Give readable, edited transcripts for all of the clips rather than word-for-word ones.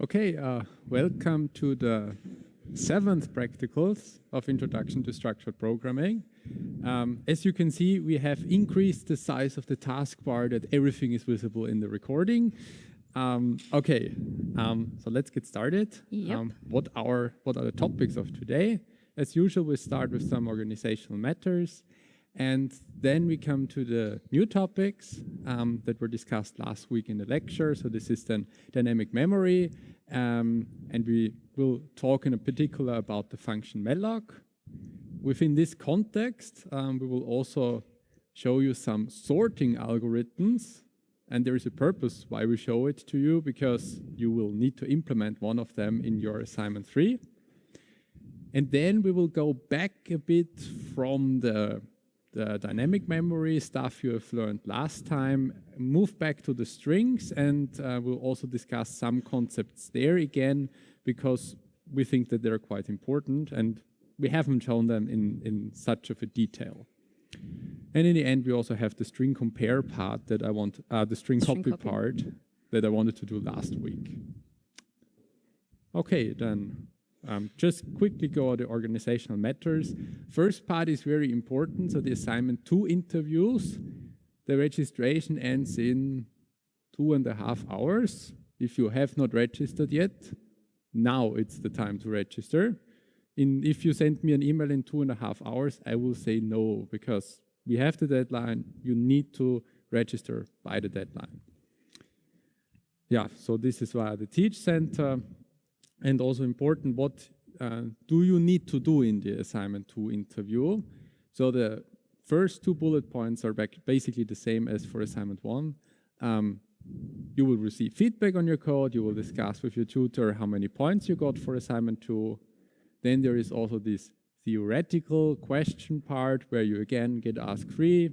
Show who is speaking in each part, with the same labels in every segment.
Speaker 1: Okay, welcome to the 7th practicals of Introduction to Structured Programming. As you can see, we have increased the size of the taskbar that everything is visible in the recording. So let's get started.
Speaker 2: Yep.
Speaker 1: What are the topics of today? As usual, we start with some organizational matters, and then we come to the new topics that were discussed last week in the lecture. So this is then dynamic memory, and we will talk in particular about the function malloc. Within this context, we will also show you some sorting algorithms, and there is a purpose why we show it to you, because you will need to implement one of them in your assignment 3. And then we will go back a bit from the dynamic memory stuff you have learned last time, move back to the strings, and we'll also discuss some concepts there again, because we think that they're quite important and we haven't shown them in such of a detail. And in the end, we also have the string compare part that I want, the string copy part that I wanted to do last week. Okay, then. Just quickly go over the organizational matters. First part is very important. So the assignment 2 interviews, the registration ends in 2.5 hours. If you have not registered yet, now it's the time to register. If you send me an email in 2.5 hours, I will say no, because we have the deadline. You need to register by the deadline. Yeah, so this is via the Teach Center. And also important, what do you need to do in the assignment 2 interview? So the first 2 bullet points are basically the same as for assignment 1. You will receive feedback on your code. You will discuss with your tutor how many points you got for assignment 2. Then there is also this theoretical question part where you again get asked 3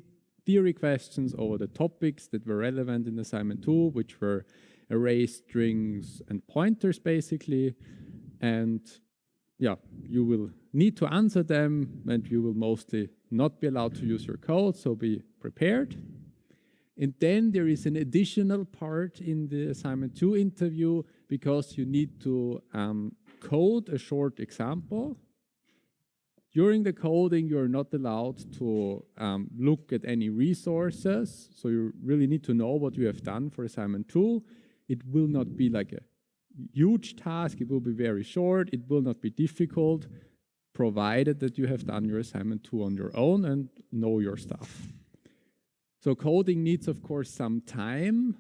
Speaker 1: theory questions over the topics that were relevant in assignment 2, which were arrays, strings, and pointers, basically. And yeah, you will need to answer them, and you will mostly not be allowed to use your code, so be prepared. And then there is an additional part in the assignment 2 interview, because you need to code a short example. During the coding, you're not allowed to look at any resources, so you really need to know what you have done for assignment 2. It will not be like a huge task, it will be very short, it will not be difficult, provided that you have done your assignment 2 on your own and know your stuff. So coding needs, of course, some time.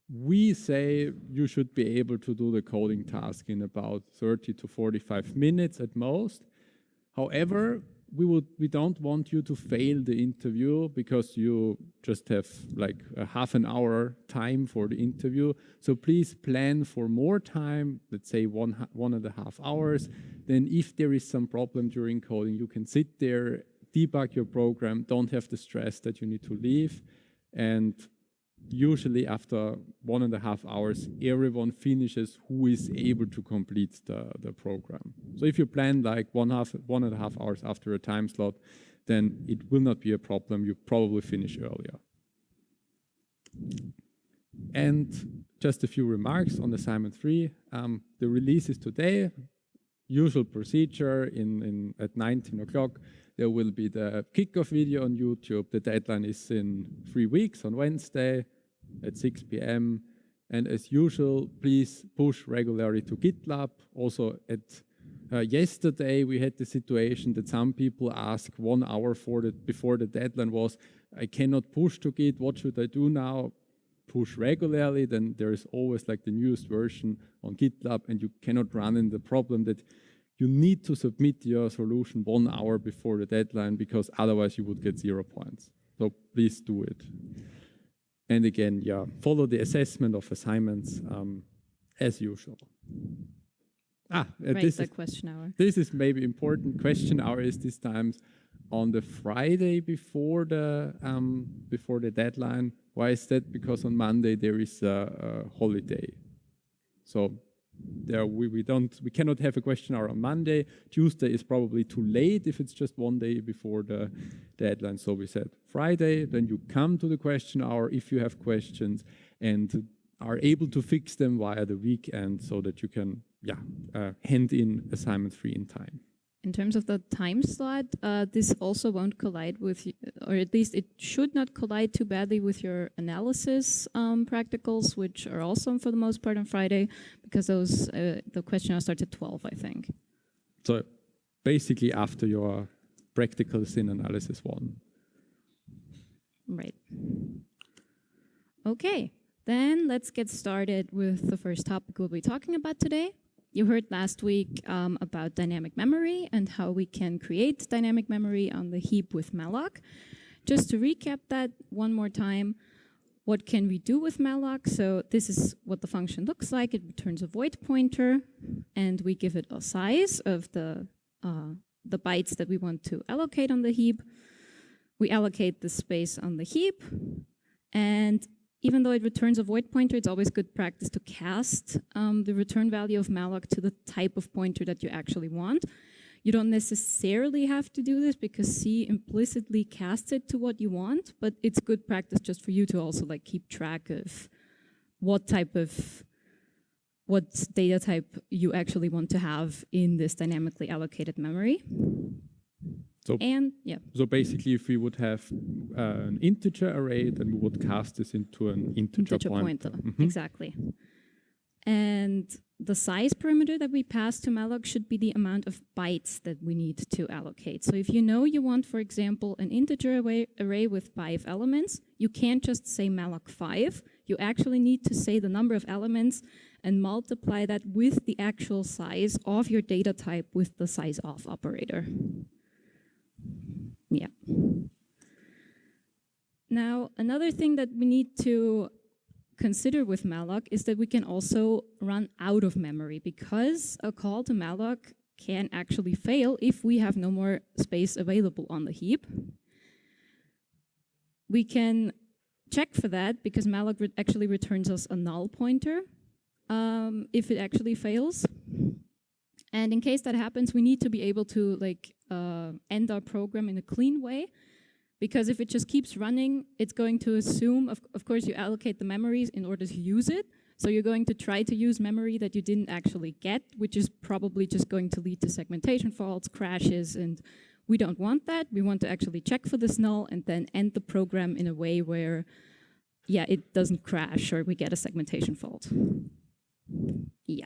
Speaker 1: We say you should be able to do the coding task in about 30 to 45 minutes at most. However, we don't want you to fail the interview because you just have like a half an hour time for the interview. So please plan for more time, let's say 1.5 hours. Then if there is some problem during coding, you can sit there, debug your program, don't have the stress that you need to leave. And usually after 1.5 hours, everyone finishes who is able to complete the program. So if you plan like 1.5 hours after a time slot, then it will not be a problem. You probably finish earlier. And just a few remarks on assignment 3. The release is today. Usual procedure at 19 o'clock. There will be the kickoff video on YouTube. The deadline is in 3 weeks on Wednesday at 6 p.m. And as usual, please push regularly to GitLab. Also, yesterday we had the situation that some people asked 1 hour before the deadline was, I cannot push to Git, what should I do now? Push regularly, then there is always like the newest version on GitLab, and you cannot run into the problem that you need to submit your solution 1 hour before the deadline, because otherwise you would get 0 points. So please do it. And again, yeah, follow the assessment of assignments as usual.
Speaker 2: The question hour.
Speaker 1: This is maybe important. Question hour is this time on the Friday before the deadline. Why is that? Because on Monday there is a holiday. So there we cannot have a question hour on Monday. Tuesday is probably too late if it's just 1 day before the deadline. So we said Friday, then you come to the question hour if you have questions, and are able to fix them via the weekend so that you can hand in assignment 3 in time.
Speaker 2: In terms of the time slot, this also won't collide with, or at least it should not collide too badly with your analysis practicals, which are also for the most part on Friday, because those the questionnaire starts at 12, I think.
Speaker 1: So basically after your practicals in analysis 1.
Speaker 2: Right. Okay, then let's get started with the first topic we'll be talking about today. You heard last week about dynamic memory and how we can create dynamic memory on the heap with malloc. Just to recap that one more time, what can we do with malloc? So this is what the function looks like. It returns a void pointer, and we give it a size of the bytes that we want to allocate on the heap. We allocate the space on the heap, and even though it returns a void pointer, it's always good practice to cast the return value of malloc to the type of pointer that you actually want. You don't necessarily have to do this because C implicitly casts it to what you want, but it's good practice just for you to also like keep track of what data type you actually want to have in this dynamically allocated memory. So
Speaker 1: basically, if we would have an integer array, then we would cast this into an integer pointer. Mm-hmm.
Speaker 2: Exactly. And the size parameter that we pass to malloc should be the amount of bytes that we need to allocate. So if you know you want, for example, an integer array with 5 elements, you can't just say malloc 5. You actually need to say the number of elements and multiply that with the actual size of your data type with the size of operator. Yeah. Now, another thing that we need to consider with malloc is that we can also run out of memory, because a call to malloc can actually fail if we have no more space available on the heap. We can check for that because malloc actually returns us a null pointer if it actually fails. And in case that happens, we need to be able to end our program in a clean way, because if it just keeps running, it's going to assume, of course, you allocate the memories in order to use it. So you're going to try to use memory that you didn't actually get, which is probably just going to lead to segmentation faults, crashes, and we don't want that. We want to actually check for this null and then end the program in a way where, it doesn't crash or we get a segmentation fault. Yeah.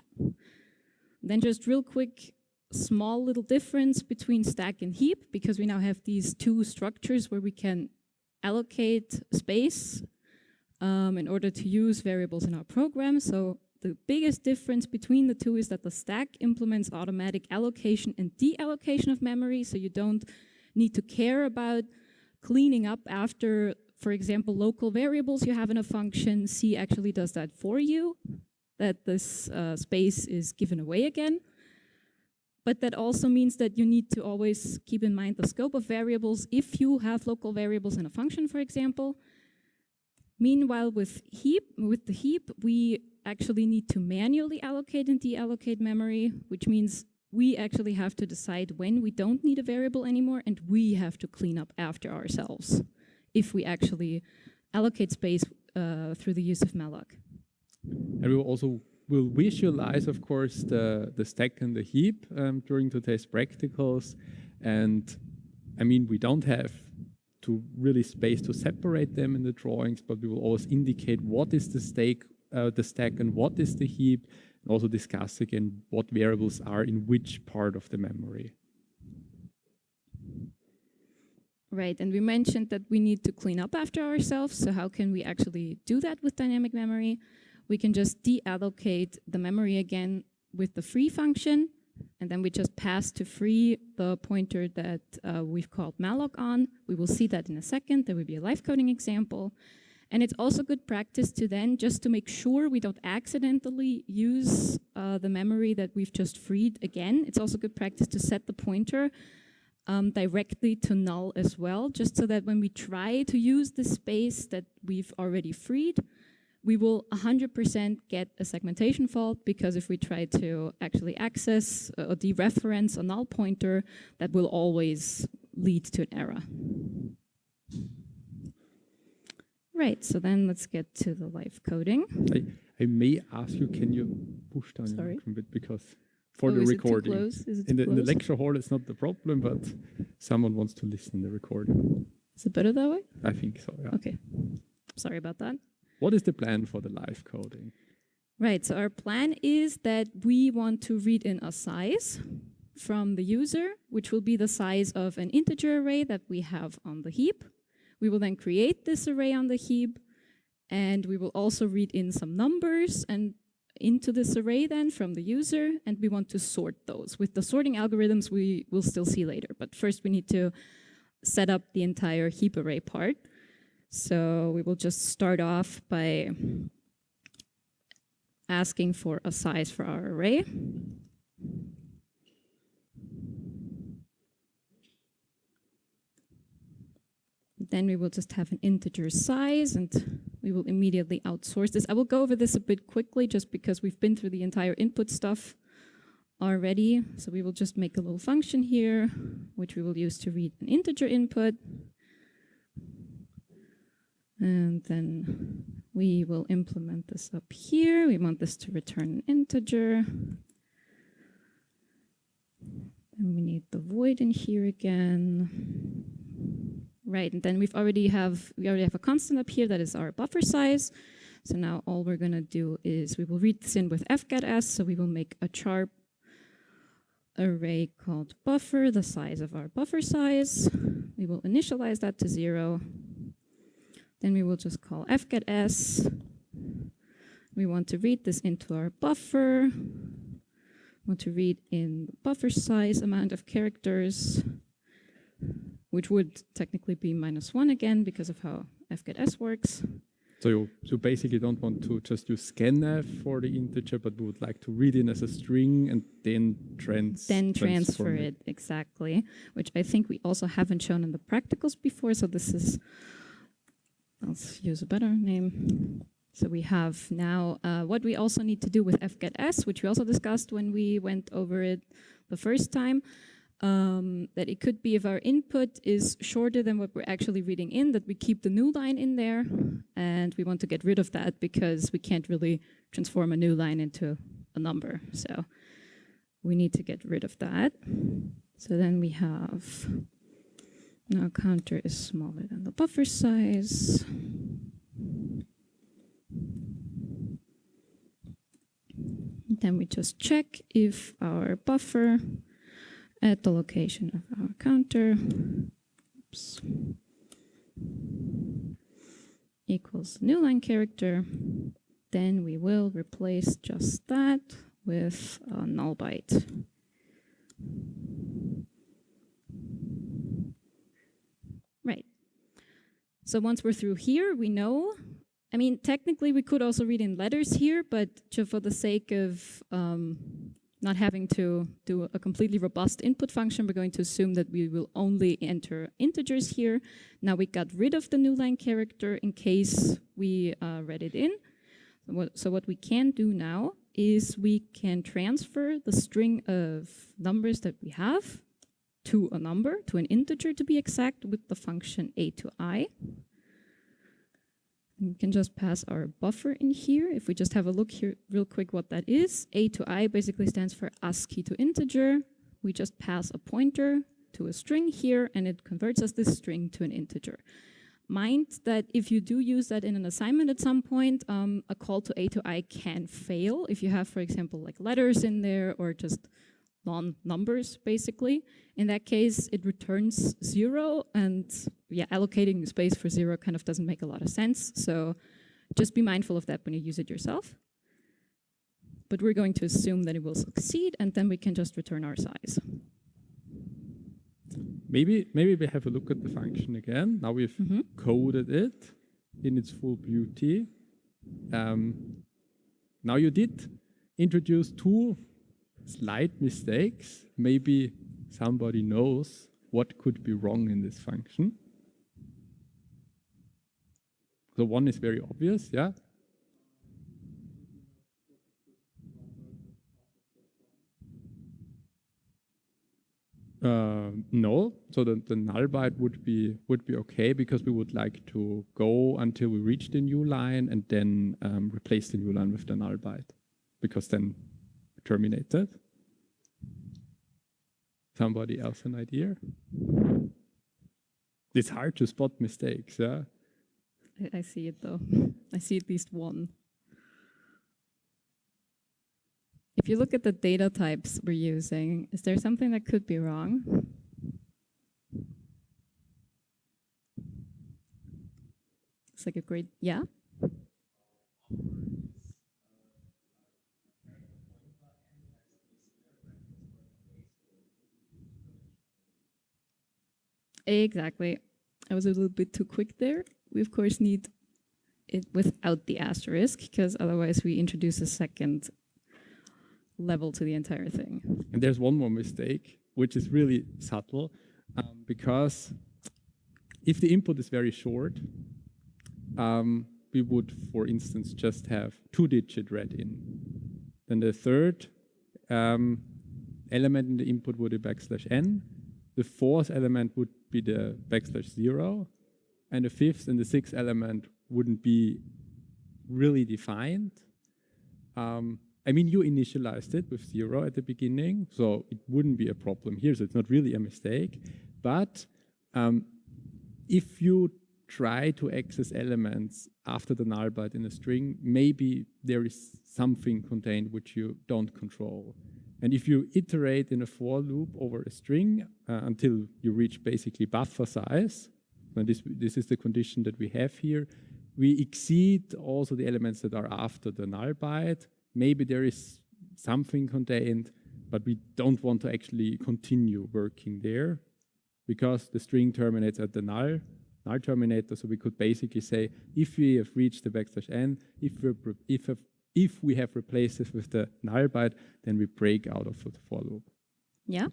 Speaker 2: Then just real quick, small little difference between stack and heap, because we now have these two structures where we can allocate space in order to use variables in our program. So the biggest difference between the two is that the stack implements automatic allocation and deallocation of memory, so you don't need to care about cleaning up after, for example, local variables you have in a function. C actually does that for you, that this space is given away again. But that also means that you need to always keep in mind the scope of variables if you have local variables in a function, for example. Meanwhile, with the heap, we actually need to manually allocate and deallocate memory, which means we actually have to decide when we don't need a variable anymore, and we have to clean up after ourselves if we actually allocate space through the use of malloc.
Speaker 1: And we will visualize, of course, the stack and the heap during today's practicals. And I mean, we don't have to really space to separate them in the drawings, but we will always indicate what is the stack and what is the heap, and also discuss again what variables are in which part of the memory.
Speaker 2: Right, and we mentioned that we need to clean up after ourselves, so how can we actually do that with dynamic memory? We can just deallocate the memory again with the free function, and then we just pass to free the pointer that we've called malloc on. We will see that in a second. There will be a live coding example. And it's also good practice to then, just to make sure we don't accidentally use the memory that we've just freed again, it's also good practice to set the pointer directly to null as well, just so that when we try to use the space that we've already freed, we will 100% get a segmentation fault, because if we try to actually access or dereference a null pointer, that will always lead to an error. Right, so then let's get to the live coding.
Speaker 1: I may ask you, can you push down your
Speaker 2: Sorry?
Speaker 1: microphone a bit, because for the
Speaker 2: is
Speaker 1: recording.
Speaker 2: It too close? Is it
Speaker 1: In
Speaker 2: too
Speaker 1: the
Speaker 2: close?
Speaker 1: lecture hall, it's not the problem, but someone wants to listen to the recording.
Speaker 2: Is it better that way?
Speaker 1: I think so, yeah.
Speaker 2: Okay, sorry about that.
Speaker 1: What is the plan for the live coding?
Speaker 2: Right, so our plan is that we want to read in a size from the user, which will be the size of an integer array that we have on the heap. We will then create this array on the heap, and we will also read in some numbers and into this array then from the user, and we want to sort those. With the sorting algorithms we will still see later, but first we need to set up the entire heap array part. So we will just start off by asking for a size for our array. Then we will just have an integer size, and we will immediately outsource this. I will go over this a bit quickly just because we've been through the entire input stuff already. So we will just make a little function here, which we will use to read an integer input. And then we will implement this up here. We want this to return an integer. Then we need the void in here again. Right, and then we already have a constant up here that is our buffer size. So now all we're going to do is we will read this in with fgetS. So we will make a char array called buffer, the size of our buffer size. We will initialize that to 0. Then we will just call fgetS. We want to read this into our buffer. We want to read in the buffer size amount of characters, which would technically be -1 again because of how fgetS works.
Speaker 1: So you basically don't want to just use scanf for the integer, but would like to read in as a string and then
Speaker 2: transfer it, exactly, which I think we also haven't shown in the practicals before. So this is, let's use a better name. So we have now what we also need to do with fgetS, which we also discussed when we went over it the first time. That it could be if our input is shorter than what we're actually reading in, that we keep the new line in there, and we want to get rid of that because we can't really transform a new line into a number. So we need to get rid of that. So then we have, now counter is smaller than the buffer size. Then we just check if our buffer at the location of our counter equals new line character, then we will replace just that with a null byte. Right. So once we're through here, we know, I mean, technically we could also read in letters here, but just for the sake of not having to do a completely robust input function, we're going to assume that we will only enter integers here. Now we got rid of the new line character in case we read it in. So what we can do now is we can transfer the string of numbers that we have to a number, to an integer to be exact, with the function a to I. We can just pass our buffer in here. If we just have a look here real quick what that is, a to I basically stands for ASCII to integer. We just pass a pointer to a string here, and it converts us this string to an integer. Mind that if you do use that in an assignment at some point, a call to a to I can fail. If you have, for example, like letters in there or just non-numbers, basically. In that case, it returns 0, and yeah, allocating space for 0 kind of doesn't make a lot of sense. So just be mindful of that when you use it yourself. But we're going to assume that it will succeed, and then we can just return our size.
Speaker 1: Maybe we have a look at the function again. Now we've coded it in its full beauty. Now you did introduce 2 slight mistakes. Maybe somebody knows what could be wrong in this function. So one is very obvious, yeah? No, So the null byte would be okay because we would like to go until we reach the new line and then replace the new line with the null byte, because then we terminate it. Somebody else an idea? It's hard to spot mistakes, yeah?
Speaker 2: I see it though. I see at least one. If you look at the data types we're using, is there something that could be wrong? It's like a great, yeah? Exactly. I was a little bit too quick there. We of course need it without the asterisk, because otherwise we introduce a second level to the entire thing.
Speaker 1: And there's one more mistake, which is really subtle, because if the input is very short, we would, for instance, just have 2-digit read in. Then the third element in the input would be \n. The fourth element would be the \0. And the fifth and the sixth element wouldn't be really defined. I mean, you initialized it with 0 at the beginning, so it wouldn't be a problem here, so it's not really a mistake. But if you try to access elements after the null byte in a string, maybe there is something contained which you don't control. And if you iterate in a for loop over a string until you reach basically buffer size, and this is the condition that we have here, we exceed also the elements that are after the null byte. Maybe there is something contained, but we don't want to actually continue working there because the string terminates at the null terminator. So we could basically say, if we have reached the \n, if we have replaced this with the null byte, then we break out of the for loop.
Speaker 2: Yeah.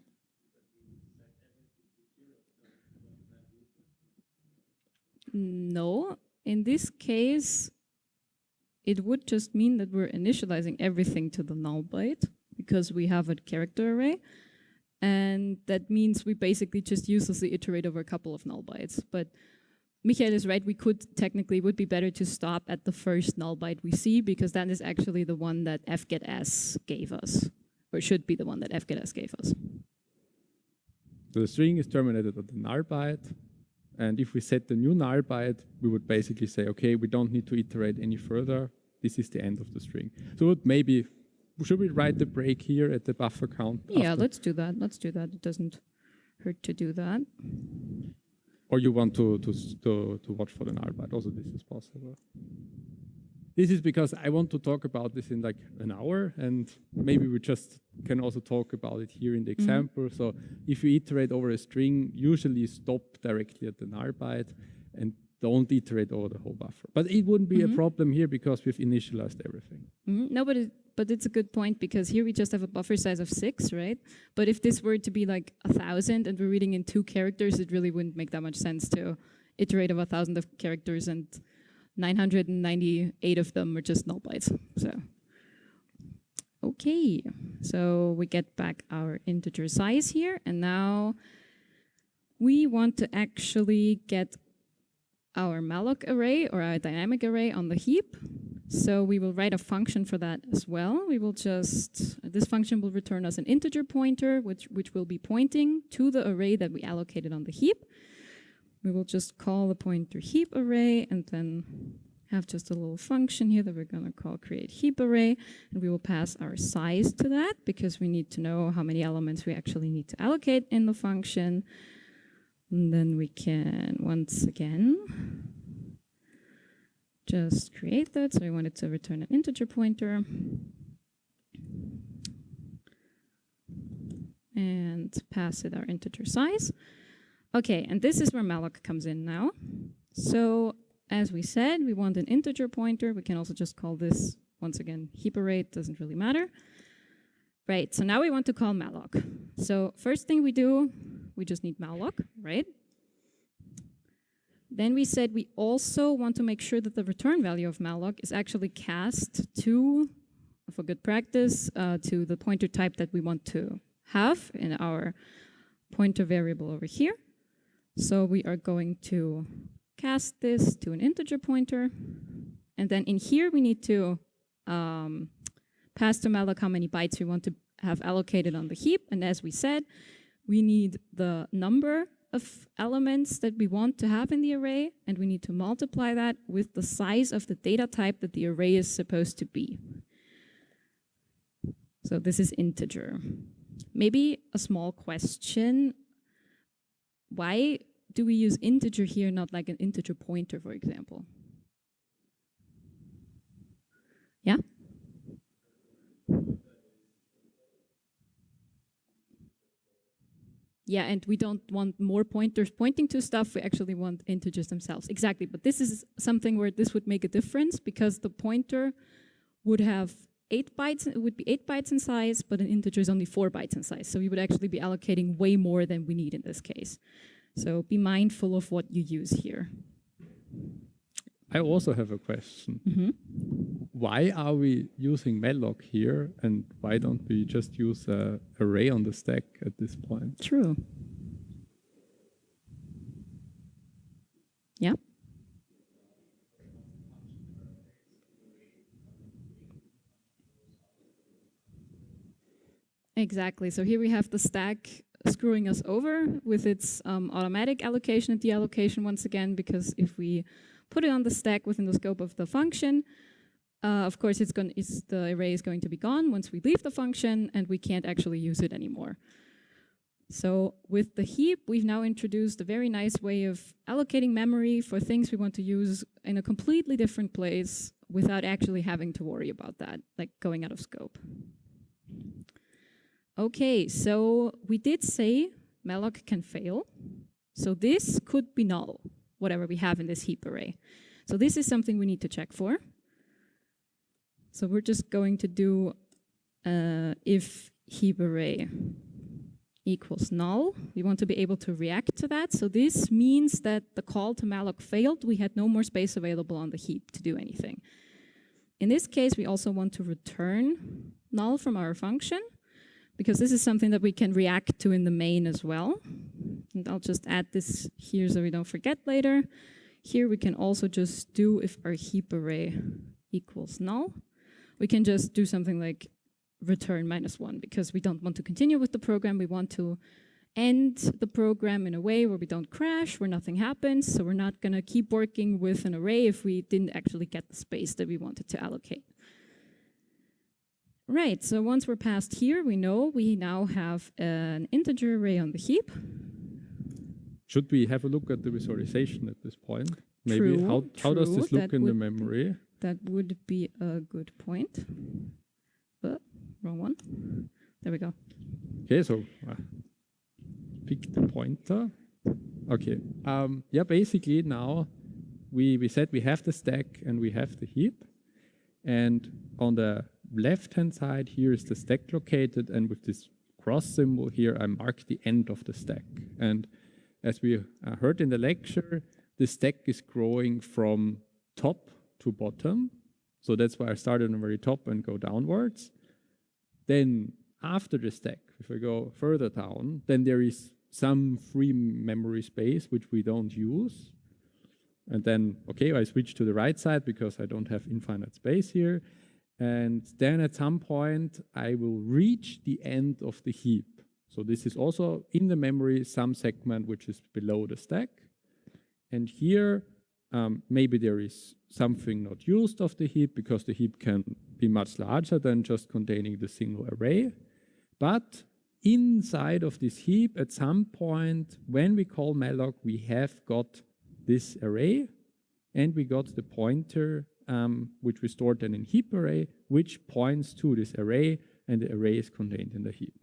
Speaker 2: No, in this case, it would just mean that we're initializing everything to the null byte because we have a character array. And that means we basically just uselessly iterate over a couple of null bytes. But Michael is right, we could technically, would be better to stop at the first null byte we see because that is actually the one that fgetS gave us, or should be the one that fgetS gave us.
Speaker 1: So the string is terminated at the null byte. And if we set the new null byte, we would basically say, okay, we don't need to iterate any further. This is the end of the string. So maybe, should we write the break here at the buffer count?
Speaker 2: Yeah, let's do that. Let's do that. It doesn't hurt to do that.
Speaker 1: Or you want to watch for the null byte. Also, this is possible. This is because I want to talk about this in like an hour, and maybe we just can also talk about it here in the example. So if you iterate over a string, usually stop directly at the null byte and don't iterate over the whole buffer. But it wouldn't be a problem here because we've initialized everything.
Speaker 2: No, but it's a good point because here we just have a buffer size of 6, right? But if this were to be like 1,000 and we're reading in 2 characters, it really wouldn't make that much sense to iterate over 1,000 of characters, and 998 of them are just null bytes. So, okay, so we get back our integer size here, and now we want to actually get our malloc array or our dynamic array on the heap. So we will write a function for that as well. We will just, this function will return us an integer pointer, which will be pointing to the array that we allocated on the heap. We will just call the pointer heap array and then have just a little function here that we're going to call create heap array. And we will pass our size to that because we need to know how many elements we actually need to allocate in the function. And then we can, once again, just create that. So we wanted to return an integer pointer. And pass it our integer size. Okay, and this is where malloc comes in now. So as we said, we want an integer pointer. We can also just call this, once again, heap array. It doesn't really matter. Right, so now we want to call malloc. So first thing we do, we just need malloc, right? Then we said we also want to make sure that the return value of malloc is actually cast to, for good practice, to the pointer type that we want to have in our pointer variable over here. So we are going to cast this to an integer pointer. And then in here, we need to pass to malloc how many bytes we want to have allocated on the heap. And as we said, we need the number of elements that we want to have in the array, and we need to multiply that with the size of the data type that the array is supposed to be. So this is integer. Maybe a small question. Why do we use integer here, not like an integer pointer, for example? Yeah? Yeah, and we don't want more pointers pointing to stuff. We actually want integers themselves. Exactly, but this is something where this would make a difference because the pointer would have 8 bytes, it would be 8 bytes in size, but an integer is only 4 bytes in size. So we would actually be allocating way more than we need in this case. So be mindful of what you use here.
Speaker 1: I also have a question. Why are we using malloc here, and why don't we just use an array on the stack at this point?
Speaker 2: True. Yeah. Exactly. So here we have the stack screwing us over with its automatic allocation and deallocation once again, because if we put it on the stack within the scope of the function, of course the array is going to be gone once we leave the function, and we can't actually use it anymore. So with the heap, we've now introduced a very nice way of allocating memory for things we want to use in a completely different place without actually having to worry about that, like going out of scope. Okay, so we did say malloc can fail. So this could be null, whatever we have in this heap array. So this is something we need to check for. So we're just going to do if heap array equals null. We want to be able to react to that. So this means that the call to malloc failed. We had no more space available on the heap to do anything. In this case, we also want to return null from our function, because this is something that we can react to in the main as well. And I'll just add this here so we don't forget later. Here we can also just do if our heap array equals null. We can just do something like return -1, because we don't want to continue with the program. We want to end the program in a way where we don't crash, where nothing happens. So we're not going to keep working with an array if we didn't actually get the space that we wanted to allocate. Right, so once we're past here, we know we now have an integer array on the heap.
Speaker 1: Should we have a look at the visualization at this point? Maybe how does this look in the memory?
Speaker 2: That would be a good point. But wrong one. There we go.
Speaker 1: Okay, so pick the pointer. Okay, yeah, basically now we said we have the stack and we have the heap. And on the left-hand side here is the stack located, and with this cross symbol here, I mark the end of the stack. And as we heard in the lecture, the stack is growing from top to bottom. So that's why I started on the very top and go downwards. Then after the stack, if I go further down, then there is some free memory space which we don't use. And then, okay, I switch to the right side because I don't have infinite space here. And then at some point, I will reach the end of the heap. So this is also in the memory, some segment which is below the stack. And here, maybe there is something not used of the heap, because the heap can be much larger than just containing the single array. But inside of this heap, at some point, when we call malloc, we have got this array, and we got the pointer which we stored then in heap array, which points to this array, and the array is contained in the heap.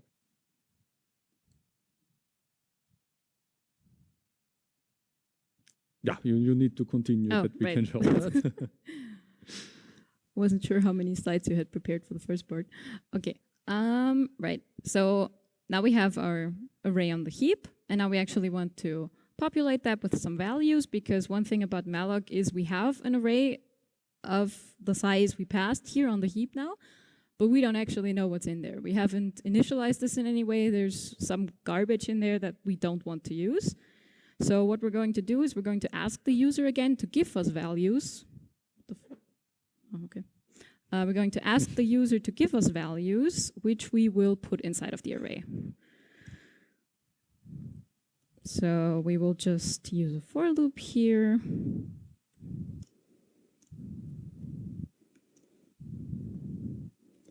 Speaker 1: Yeah, you need to continue that we can show that.
Speaker 2: Wasn't sure how many slides you had prepared for the first part. Okay, right. So now we have our array on the heap, and now we actually want to populate that with some values, because one thing about malloc is we have an array of the size we passed here on the heap now, but we don't actually know what's in there. We haven't initialized this in any way. There's some garbage in there that we don't want to use. So what we're going to do is we're going to ask the user again to give us values. Okay. We're going to ask the user to give us values, which we will put inside of the array. So we will just use a for loop here.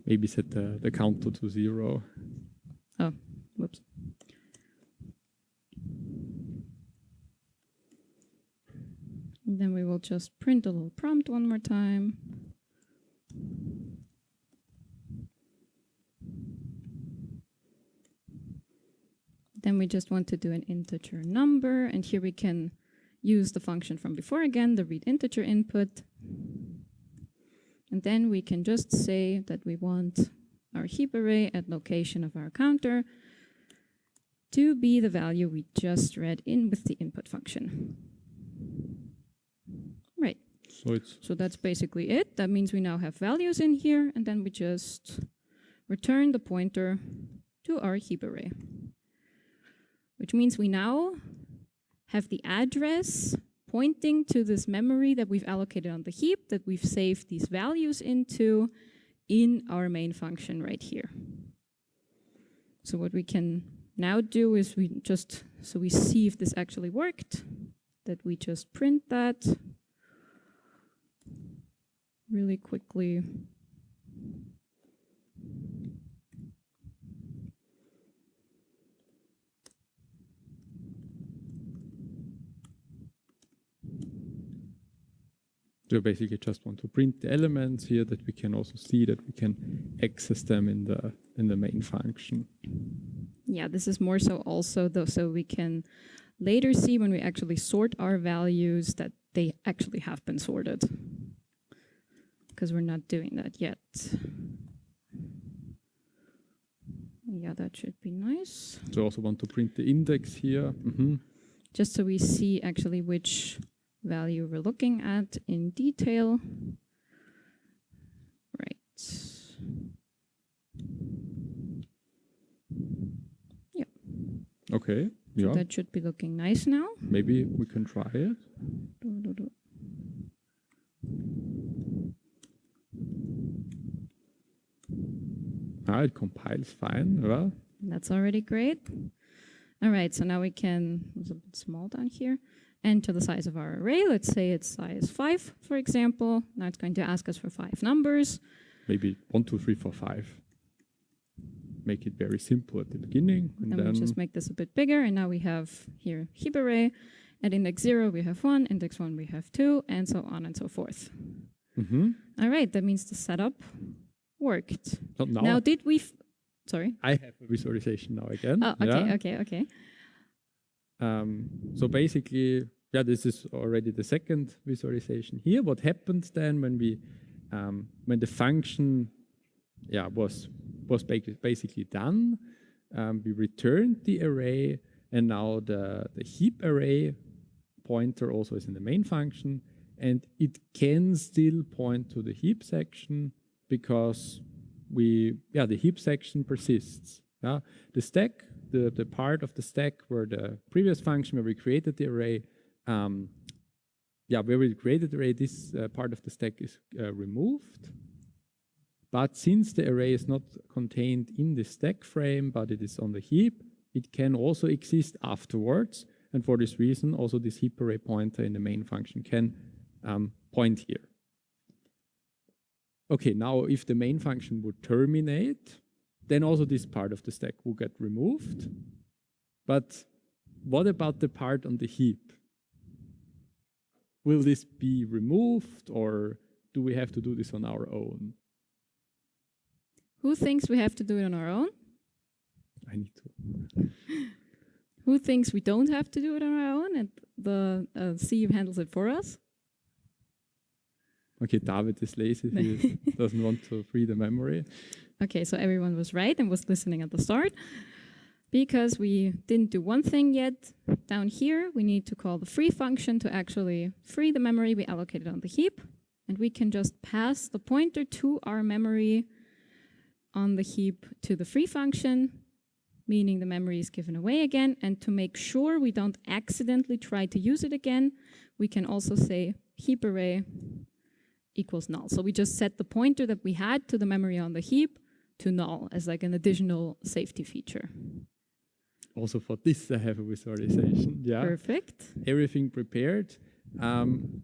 Speaker 1: Maybe set the counter to 0.
Speaker 2: Oh, whoops. And then we will just print a little prompt one more time. Then we just want to do an integer number, and here we can use the function from before again, the read integer input. And then we can just say that we want our heap array at location of our counter to be the value we just read in with the input function. Right. So that's basically it. That means we now have values in here, and then we just return the pointer to our heap array, which means we now have the address pointing to this memory that we've allocated on the heap, that we've saved these values into in our main function right here. So what we can now do is we see if this actually worked, that we just print that really quickly.
Speaker 1: So basically just want to print the elements here that we can also see that we can access them in the main function.
Speaker 2: Yeah, this is more so also though, so we can later see when we actually sort our values that they actually have been sorted, because we're not doing that yet. Yeah, that should be nice.
Speaker 1: So I also want to print the index here.
Speaker 2: Just so we see actually which value we're looking at in detail. Right. Yeah.
Speaker 1: Okay.
Speaker 2: So
Speaker 1: Yeah.
Speaker 2: that should be looking nice now.
Speaker 1: Maybe we can try it. It compiles fine. Yeah.
Speaker 2: That's already great. All right, so now we can, it's a bit small down here, enter the size of our array. Let's say it's size 5, for example. Now it's going to ask us for 5 numbers.
Speaker 1: Maybe 1, 2, 3, 4, 5. Make it very simple at the beginning. And then
Speaker 2: we just make this a bit bigger, and now we have here heap array. At index 0 we have 1, index 1 we have 2, and so on and so forth. All right, that means the setup worked.
Speaker 1: So
Speaker 2: now did we... Sorry?
Speaker 1: I have a visualization now again.
Speaker 2: Oh, okay, okay.
Speaker 1: So basically, yeah, this is already the second visualization here. What happened then when we, when the function, yeah, was basically done, we returned the array, and now the heap array pointer also is in the main function, and it can still point to the heap section because the heap section persists. Yeah? The stack, the part of the stack where the previous function where we created the array, this part of the stack is removed. But since the array is not contained in the stack frame, but it is on the heap, it can also exist afterwards. And for this reason, also this heap array pointer in the main function can point here. Okay, now if the main function would terminate, then also this part of the stack will get removed. But what about the part on the heap? Will this be removed, or do we have to do this on our own?
Speaker 2: Who thinks we have to do it on our own?
Speaker 1: I need to.
Speaker 2: Who thinks we don't have to do it on our own and the C handles it for us?
Speaker 1: Okay, David is lazy, he doesn't want to free the memory.
Speaker 2: Okay, so everyone was right and was listening at the start. Because we didn't do one thing yet, down here we need to call the free function to actually free the memory we allocated on the heap. And we can just pass the pointer to our memory on the heap to the free function. meaning the memory is given away again. And to make sure we don't accidentally try to use it again, we can also say heap array equals null. So we just set the pointer that we had to the memory on the heap to null as like an additional safety feature.
Speaker 1: Also for this, I have a visualization. Yeah.
Speaker 2: Perfect.
Speaker 1: Everything prepared.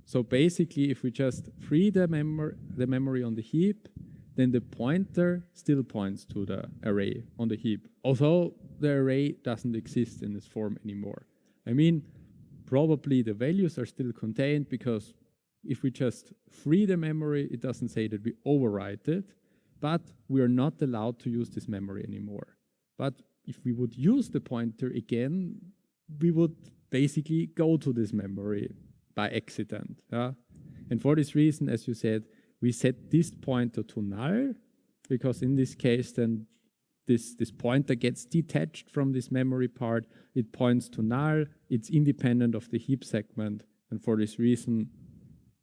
Speaker 1: So basically, if we just free the memory on the heap, then the pointer still points to the array on the heap, although the array doesn't exist in this form anymore. I mean, probably the values are still contained, because if we just free the memory, it doesn't say that we overwrite it, but we are not allowed to use this memory anymore. But if we would use the pointer again, we would basically go to this memory by accident. Yeah? And for this reason, as you said, we set this pointer to null, because in this case, then this pointer gets detached from this memory part. It points to null. It's independent of the heap segment. And for this reason,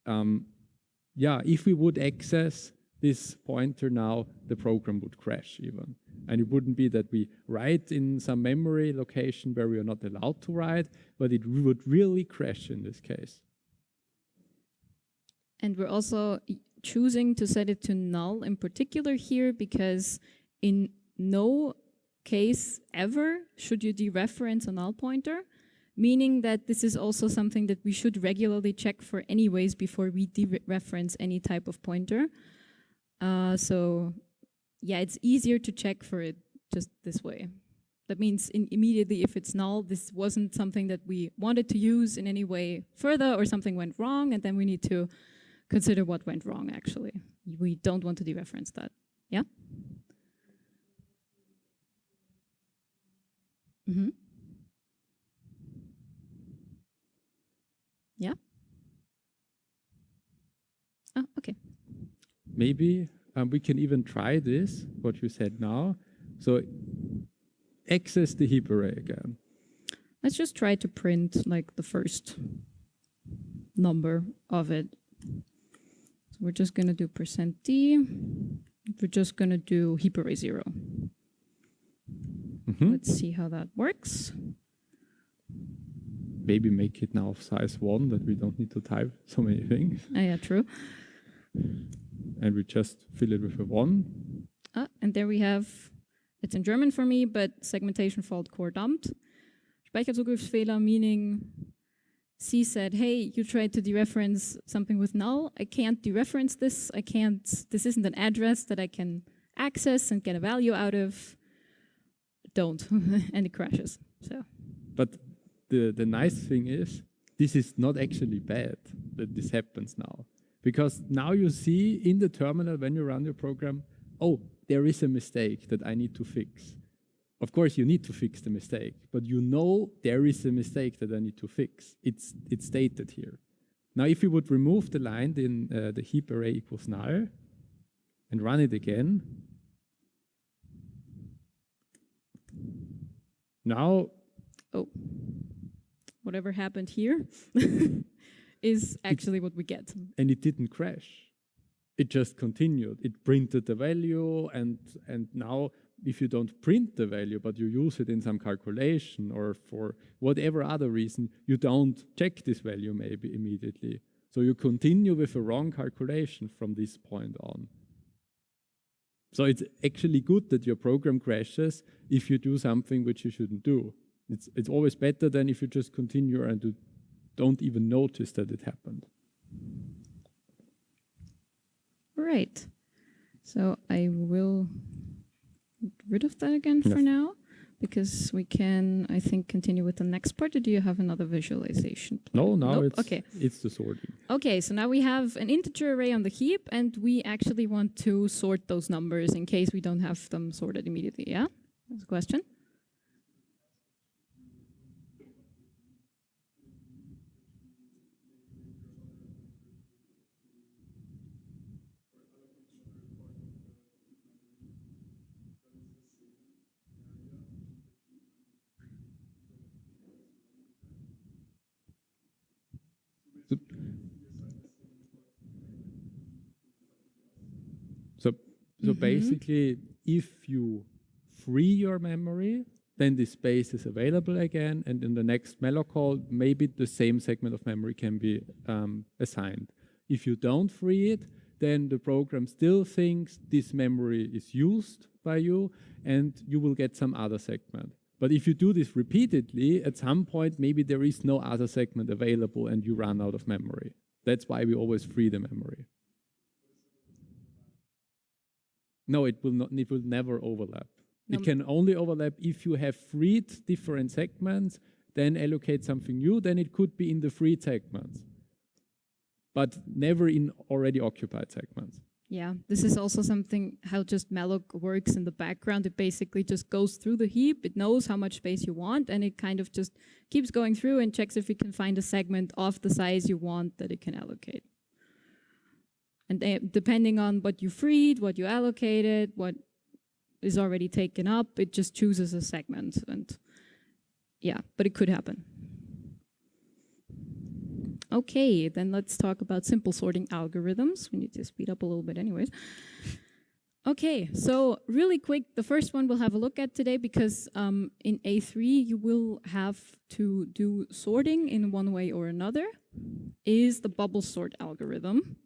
Speaker 1: if we would access this pointer now, the program would crash even. And it wouldn't be that we write in some memory location where we are not allowed to write, but it would really crash in this case.
Speaker 2: And we're also choosing to set it to null in particular here, because in no case ever should you dereference a null pointer, meaning that this is also something that we should regularly check for anyways before we dereference any type of pointer. So yeah, it's easier to check for it just this way. That means immediately if it's null, this wasn't something that we wanted to use in any way further, or something went wrong, and then we need to consider what went wrong actually. We don't want to dereference that. Yeah? Mm-hmm. Yeah? Oh, okay.
Speaker 1: Maybe we can even try this, what you said now. So access the heap array again.
Speaker 2: Let's just try to print like the first number of it. So we're just going to do %d. We're just going to do heap array 0.
Speaker 1: Mm-hmm.
Speaker 2: Let's see how that works.
Speaker 1: Maybe make it now of size 1, that we don't need to type so many things.
Speaker 2: Oh, yeah, true.
Speaker 1: And we just fill it with a 1.
Speaker 2: And there we have, it's in German for me, but segmentation fault core dumped. Speicherzugriffsfehler, meaning C said, hey, you tried to dereference something with null. I can't dereference this. This isn't an address that I can access and get a value out of. Don't. And it crashes. So.
Speaker 1: But the nice thing is, this is not actually bad that this happens now. Because now you see in the terminal when you run your program, oh, there is a mistake that I need to fix. Of course, you need to fix the mistake, but you know there is a mistake that I need to fix. It's stated here. Now, if you would remove the line in the heap array equals null and run it again, now,
Speaker 2: oh, whatever happened here is actually what we get.
Speaker 1: And it didn't crash. It just continued. It printed the value, and now if you don't print the value, but you use it in some calculation or for whatever other reason, you don't check this value maybe immediately. So you continue with a wrong calculation from this point on. So it's actually good that your program crashes if you do something which you shouldn't do. It's always better than if you just continue and you don't even notice that it happened.
Speaker 2: Right. So I will get rid of that again for now, because we can, I think, continue with the next part. Or do you have another visualization plan?
Speaker 1: No,
Speaker 2: nope.
Speaker 1: It's the sorting.
Speaker 2: Okay, so now we have an integer array on the heap, and we actually want to sort those numbers in case we don't have them sorted immediately, yeah? That's a question.
Speaker 1: So basically, if you free your memory, then this space is available again, and in the next malloc call, maybe the same segment of memory can be assigned. If you don't free it, then the program still thinks this memory is used by you, and you will get some other segment. But if you do this repeatedly, at some point, maybe there is no other segment available and you run out of memory. That's why we always free the memory. No, it will not. It will never overlap. No. It can only overlap if you have freed different segments, then allocate something new, then it could be in the freed segments, but never in already occupied segments.
Speaker 2: Yeah, this is also something how just malloc works in the background. It basically just goes through the heap. It knows how much space you want, and it kind of just keeps going through and checks if it can find a segment of the size you want that it can allocate. And depending on what you freed, what you allocated, what is already taken up, it just chooses a segment. And yeah, but it could happen. Okay, then let's talk about simple sorting algorithms. We need to speed up a little bit anyways. Okay, so really quick, the first one we'll have a look at today, because in A3 you will have to do sorting in one way or another, is the bubble sort algorithm.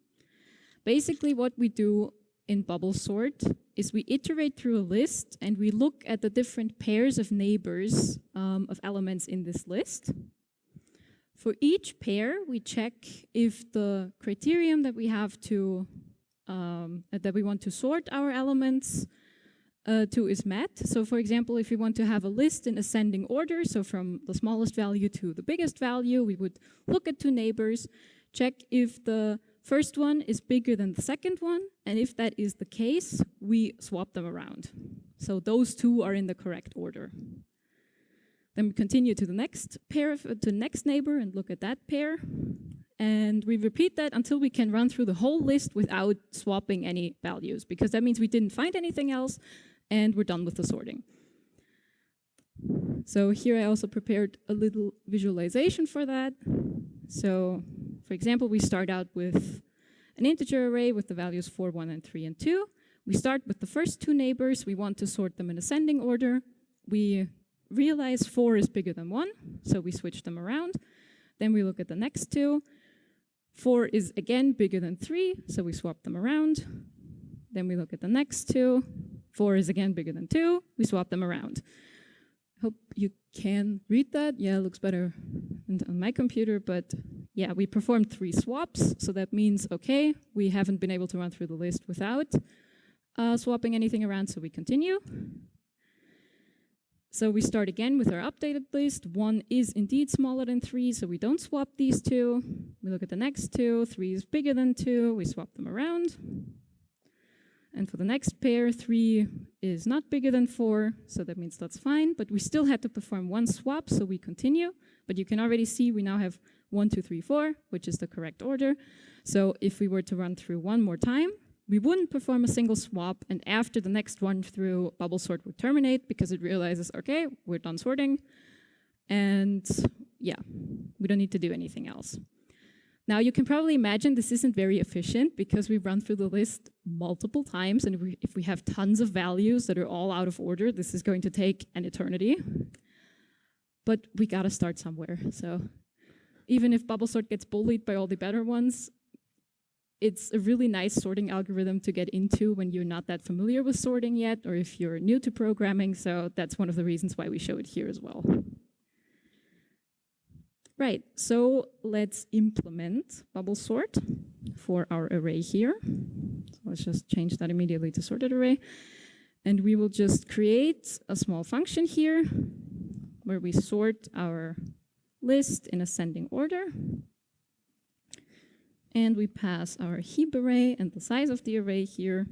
Speaker 2: Basically what we do in bubble sort is we iterate through a list and we look at the different pairs of neighbors of elements in this list. For each pair, we check if the criterion that we have to that we want to sort our elements to is met. So for example, if we want to have a list in ascending order, so from the smallest value to the biggest value, we would look at two neighbors, check if the first one is bigger than the second one, and if that is the case, we swap them around. So those two are in the correct order. Then we continue to the next pair, to the next neighbor, and look at that pair. And we repeat that until we can run through the whole list without swapping any values, because that means we didn't find anything else, and we're done with the sorting. So here I also prepared a little visualization for that. So for example, we start out with an integer array with the values 4, 1, and 3, and 2. We start with the first two neighbors. We want to sort them in ascending order. We realize 4 is bigger than 1, so we switch them around. Then we look at the next two. 4 is again bigger than 3, so we swap them around. Then we look at the next two. 4 is again bigger than 2, we swap them around. Hope you can read that. Yeah, it looks better on my computer, but yeah, we performed 3 swaps, so that means, okay, we haven't been able to run through the list without swapping anything around, so we continue. So we start again with our updated list. 1 is indeed smaller than 3, so we don't swap these two. We look at the next two. 3 is bigger than 2, we swap them around. And for the next pair, 3 is not bigger than 4, so that means that's fine. But we still had to perform 1 swap, so we continue. But you can already see we now have 1, 2, 3, 4, which is the correct order. So if we were to run through one more time, we wouldn't perform a single swap, and after the next one through, bubble sort would terminate because it realizes, okay, we're done sorting. And yeah, we don't need to do anything else. Now, you can probably imagine this isn't very efficient because we run through the list multiple times, and if we have tons of values that are all out of order, this is going to take an eternity. But we gotta start somewhere. So even if bubble sort gets bullied by all the better ones, it's a really nice sorting algorithm to get into when you're not that familiar with sorting yet, or if you're new to programming, so that's one of the reasons why we show it here as well. Right, so let's implement bubble sort for our array here. So let's just change that immediately to sorted array. And we will just create a small function here where we sort our list in ascending order. And we pass our heap array and the size of the array here.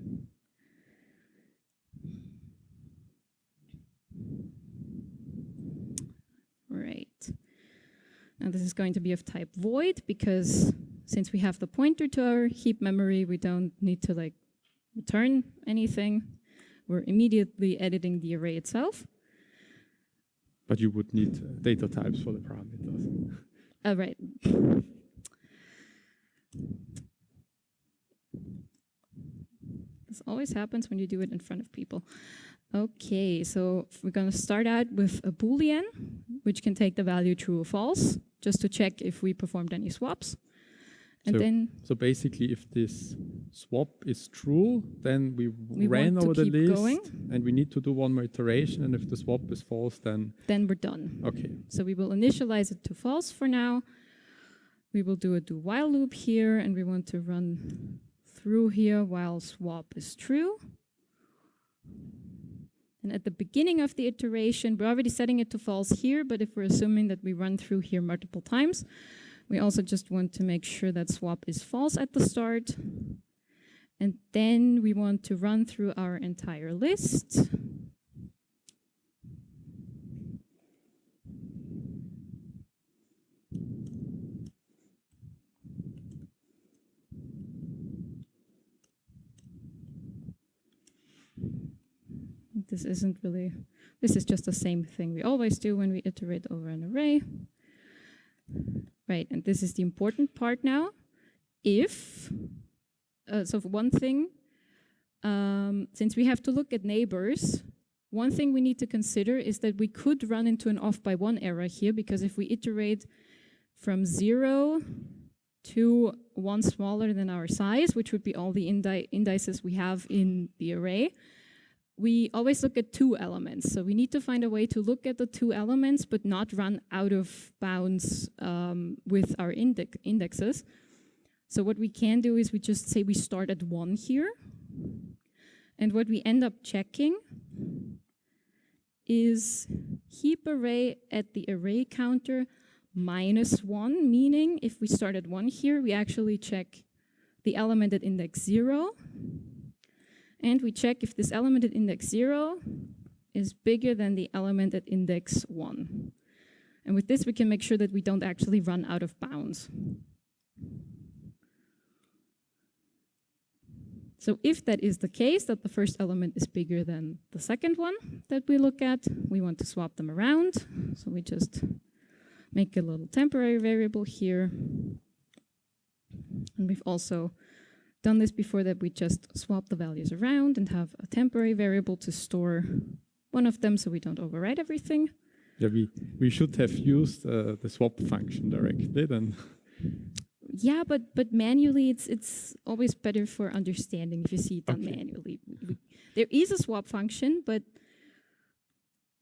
Speaker 2: Right. Now this is going to be of type void because since we have the pointer to our heap memory, we don't need to return anything. We're immediately editing the array itself.
Speaker 1: But you would need data types for the parameters.
Speaker 2: Right. This always happens when you do it in front of people. Okay, so we're going to start out with a Boolean, which can take the value true or false, just to check if we performed any swaps. And
Speaker 1: so basically, if this swap is true, then we ran
Speaker 2: want to
Speaker 1: over the
Speaker 2: keep
Speaker 1: list,
Speaker 2: going.
Speaker 1: and we need to do one more iteration. And if the swap is false, then
Speaker 2: we're done.
Speaker 1: Okay.
Speaker 2: So we will initialize it to false for now. We will do a do while loop here, and we want to run through here while swap is true. And at the beginning of the iteration, we're already setting it to false here, but if we're assuming that we run through here multiple times, we also just want to make sure that swap is false at the start. And then we want to run through our entire list. This is just the same thing we always do when we iterate over an array. Right, and this is the important part now. So for one thing, since we have to look at neighbors, one thing we need to consider is that we could run into an off by one error here, because if we iterate from 0 to one smaller than our size, which would be all the indices we have in the array, we always look at two elements. So we need to find a way to look at the two elements, but not run out of bounds with our indexes. So what we can do is we just say we start at 1 here. And what we end up checking is heap array at the array counter -1, meaning if we start at 1 here, we actually check the element at index 0. And we check if this element at index 0 is bigger than the element at index 1. And with this, we can make sure that we don't actually run out of bounds. So if that is the case, that the first element is bigger than the second one that we look at, we want to swap them around. So we just make a little temporary variable here. And we've also done this before, that we just swap the values around and have a temporary variable to store one of them so we don't overwrite everything.
Speaker 1: Yeah, we should have used the swap function directly then.
Speaker 2: Yeah, but manually it's always better for understanding if you see it done manually. There is a swap function, but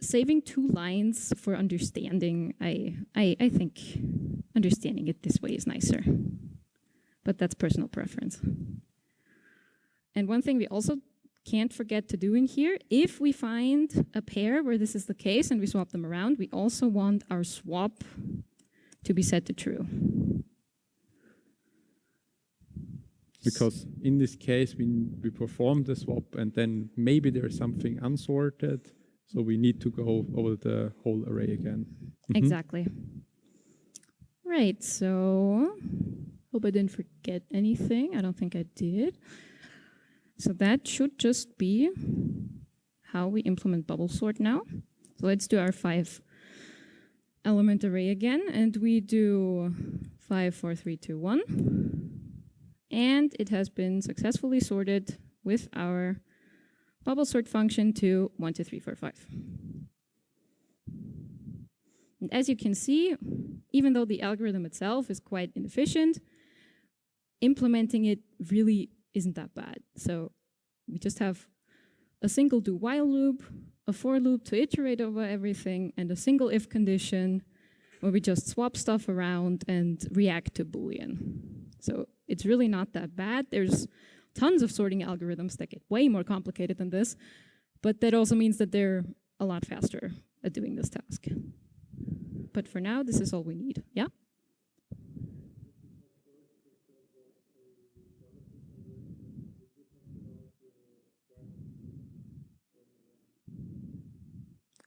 Speaker 2: saving 2 lines for understanding, I think understanding it this way is nicer. But that's personal preference. And one thing we also can't forget to do in here, if we find a pair where this is the case and we swap them around, we also want our swap to be set to true.
Speaker 1: Because in this case, we perform the swap and then maybe there's something unsorted, so we need to go over the whole array again.
Speaker 2: Exactly. Right, so hope I didn't forget anything. I don't think I did. So that should just be how we implement bubble sort now. So let's do our 5 element array again, and we do 5, 4, 3, 2, 1. And it has been successfully sorted with our bubble sort function to 1, 2, 3, 4, 5. And as you can see, even though the algorithm itself is quite inefficient, implementing it really isn't that bad. So we just have a single do while loop, a for loop to iterate over everything, and a single if condition where we just swap stuff around and react to Boolean. So it's really not that bad. There's tons of sorting algorithms that get way more complicated than this, but that also means that they're a lot faster at doing this task. But for now, this is all we need. Yeah?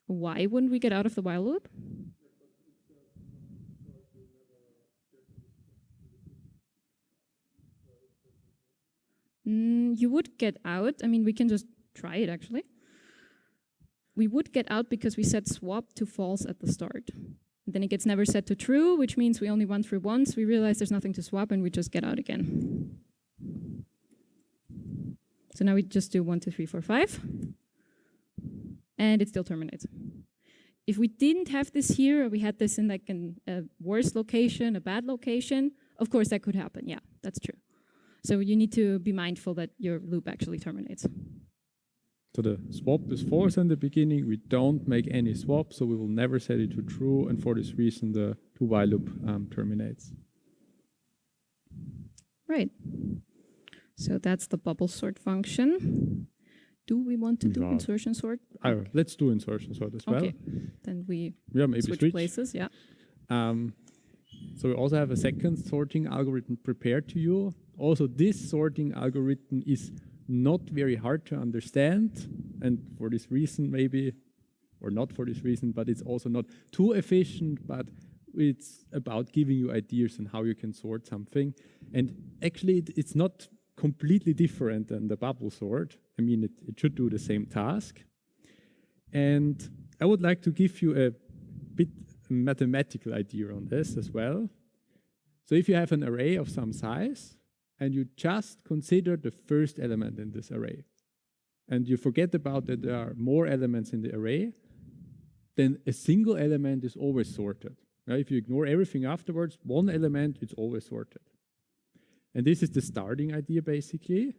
Speaker 2: Why wouldn't we get out of the while loop? You would get out. I mean, we can just try it, actually. We would get out because we set swap to false at the start. And then it gets never set to true, which means we only run through once. We realize there's nothing to swap, and we just get out again. So now we just do 1, 2, 3, 4, 5. and it still terminates. If we didn't have this here, or we had this in like a worse location, a bad location, of course that could happen. Yeah, that's true. So you need to be mindful that your loop actually terminates.
Speaker 1: So the swap is false in the beginning. We don't make any swap, so we will never set it to true. And for this reason, the do while loop terminates.
Speaker 2: Right. So that's the bubble sort function. Do we want to do insertion sort?
Speaker 1: Let's do insertion sort as well.
Speaker 2: Okay. Then we
Speaker 1: maybe
Speaker 2: switch places. Yeah.
Speaker 1: So we also have a second sorting algorithm prepared to you. Also, this sorting algorithm is not very hard to understand, and for this reason maybe, or not for this reason, but it's also not too efficient, but it's about giving you ideas on how you can sort something. And actually, it's not completely different than the bubble sort. I mean, it should do the same task. And I would like to give you a bit mathematical idea on this as well. So if you have an array of some size, and you just consider the first element in this array, and you forget about that there are more elements in the array, then a single element is always sorted. Now, if you ignore everything afterwards, one element is always sorted. And this is the starting idea, basically.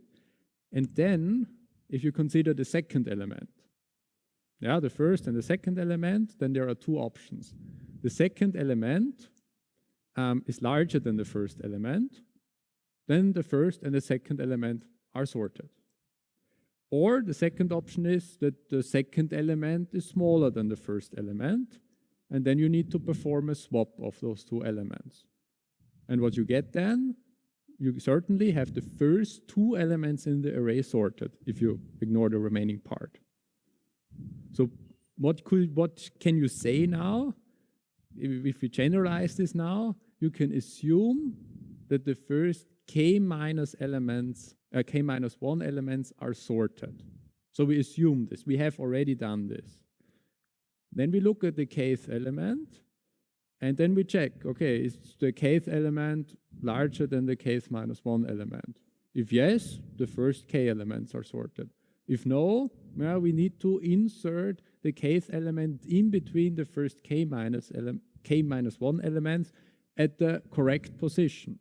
Speaker 1: And then, if you consider the second element, the first and the second element, then there are two options. The second element is larger than the first element. Then the first and the second element are sorted. Or the second option is that the second element is smaller than the first element, and then you need to perform a swap of those two elements. And what you get then, you certainly have the first two elements in the array sorted if you ignore the remaining part. So what can you say now? If we generalize this now, you can assume that the first k-1 elements are sorted. So we assume this. We have already done this. Then we look at the kth element, and then we check, okay, is the kth element larger than the k-1 element? If yes, the first k elements are sorted. If no, we need to insert the kth element in between the first k-1 elements at the correct position.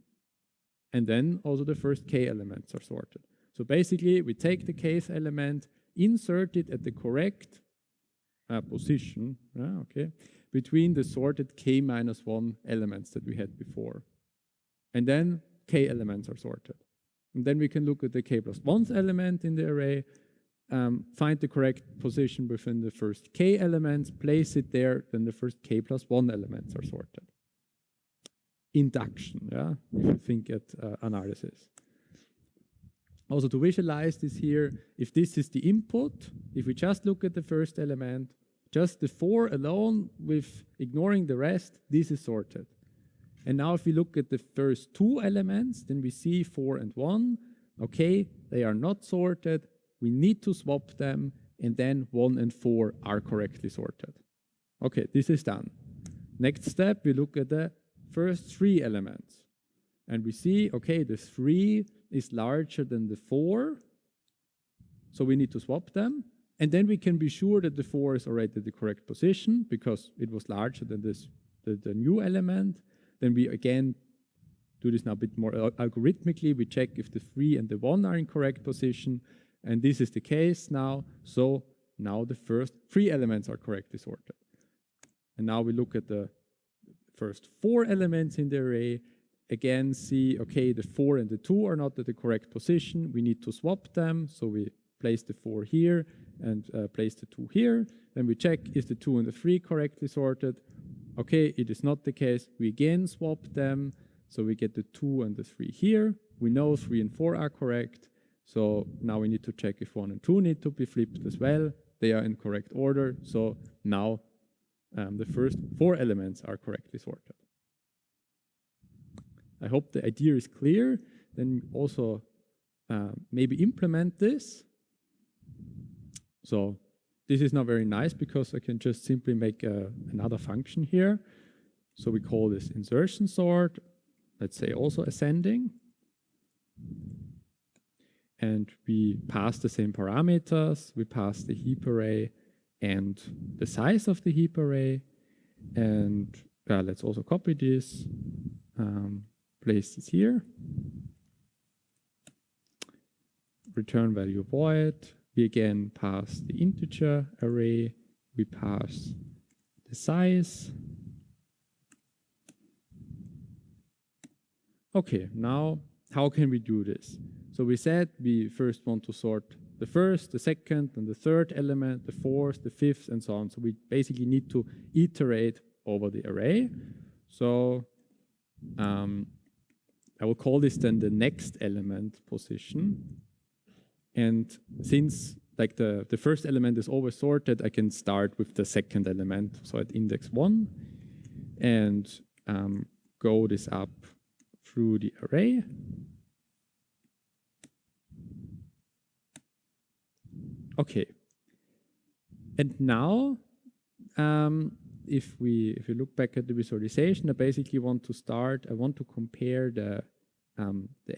Speaker 1: And then also the first k elements are sorted. So basically, we take the kth element, insert it at the correct position, between the sorted k-1 elements that we had before. And then k elements are sorted. And then we can look at the k+1 element in the array, find the correct position within the first k elements, place it there, then the first k+1 elements are sorted. Induction, if you think at analysis. Also to visualize this here, if this is the input, if we just look at the first element, just the 4 alone with ignoring the rest, this is sorted. And now if we look at the first two elements, then we see 4 and 1. Okay, they are not sorted. We need to swap them, and then 1 and 4 are correctly sorted. Okay, this is done. Next step, we look at the first 3 elements. And we see, okay, the 3 is larger than the 4, so we need to swap them. And then we can be sure that the 4 is already at the correct position because it was larger than the new element. Then we again do this now a bit more algorithmically. We check if the 3 and the 1 are in correct position. And this is the case now. So now the first 3 elements are correctly sorted. And now we look at the first 4 elements in the array. Again, see, okay, the 4 and the 2 are not at the correct position. We need to swap them. So we place the 4 here and place the 2 here. Then we check, is the 2 and the 3 correctly sorted? Okay, it is not the case. We again swap them. So we get the 2 and the 3 here. We know 3 and 4 are correct. So now we need to check if 1 and 2 need to be flipped as well. They are in correct order. So now the first 4 elements are correctly sorted. I hope the idea is clear. Then also maybe implement this. So this is not very nice because I can just simply make another function here. So we call this insertion sort, let's say also ascending. And we pass the same parameters, we pass the heap array, and the size of the heap array. And let's also copy this, place this here. Return value void. We again pass the integer array. We pass the size. Okay, now how can we do this? So we said we first want to sort the first, the second, and the third element, the fourth, the fifth, and so on. So we basically need to iterate over the array. So I will call this then the next element position. And since like the first element is always sorted, I can start with the second element. So at index 1 and go this up through the array. Okay. And now, if we look back at the visualization, I basically want to compare the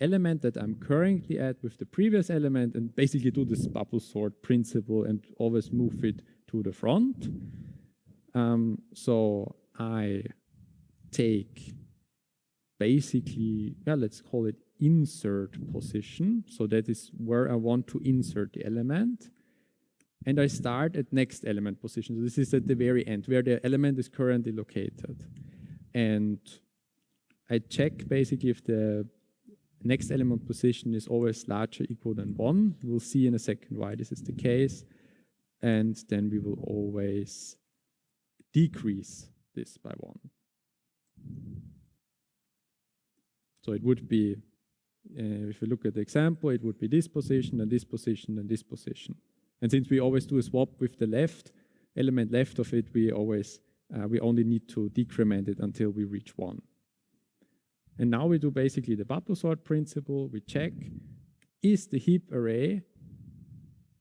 Speaker 1: element that I'm currently at with the previous element and basically do this bubble sort principle and always move it to the front. So I take basically, let's call it insert position. So that is where I want to insert the element. And I start at next element position. So this is at the very end where the element is currently located. And I check basically if the next element position is always larger equal than 1. We'll see in a second why this is the case. And then we will always decrease this by 1. So it would be, if you look at the example, it would be this position and this position and this position. And since we always do a swap with the element left of it, we only need to decrement it until we reach 1. And now we do basically the bubble sort principle. We check, is the heap array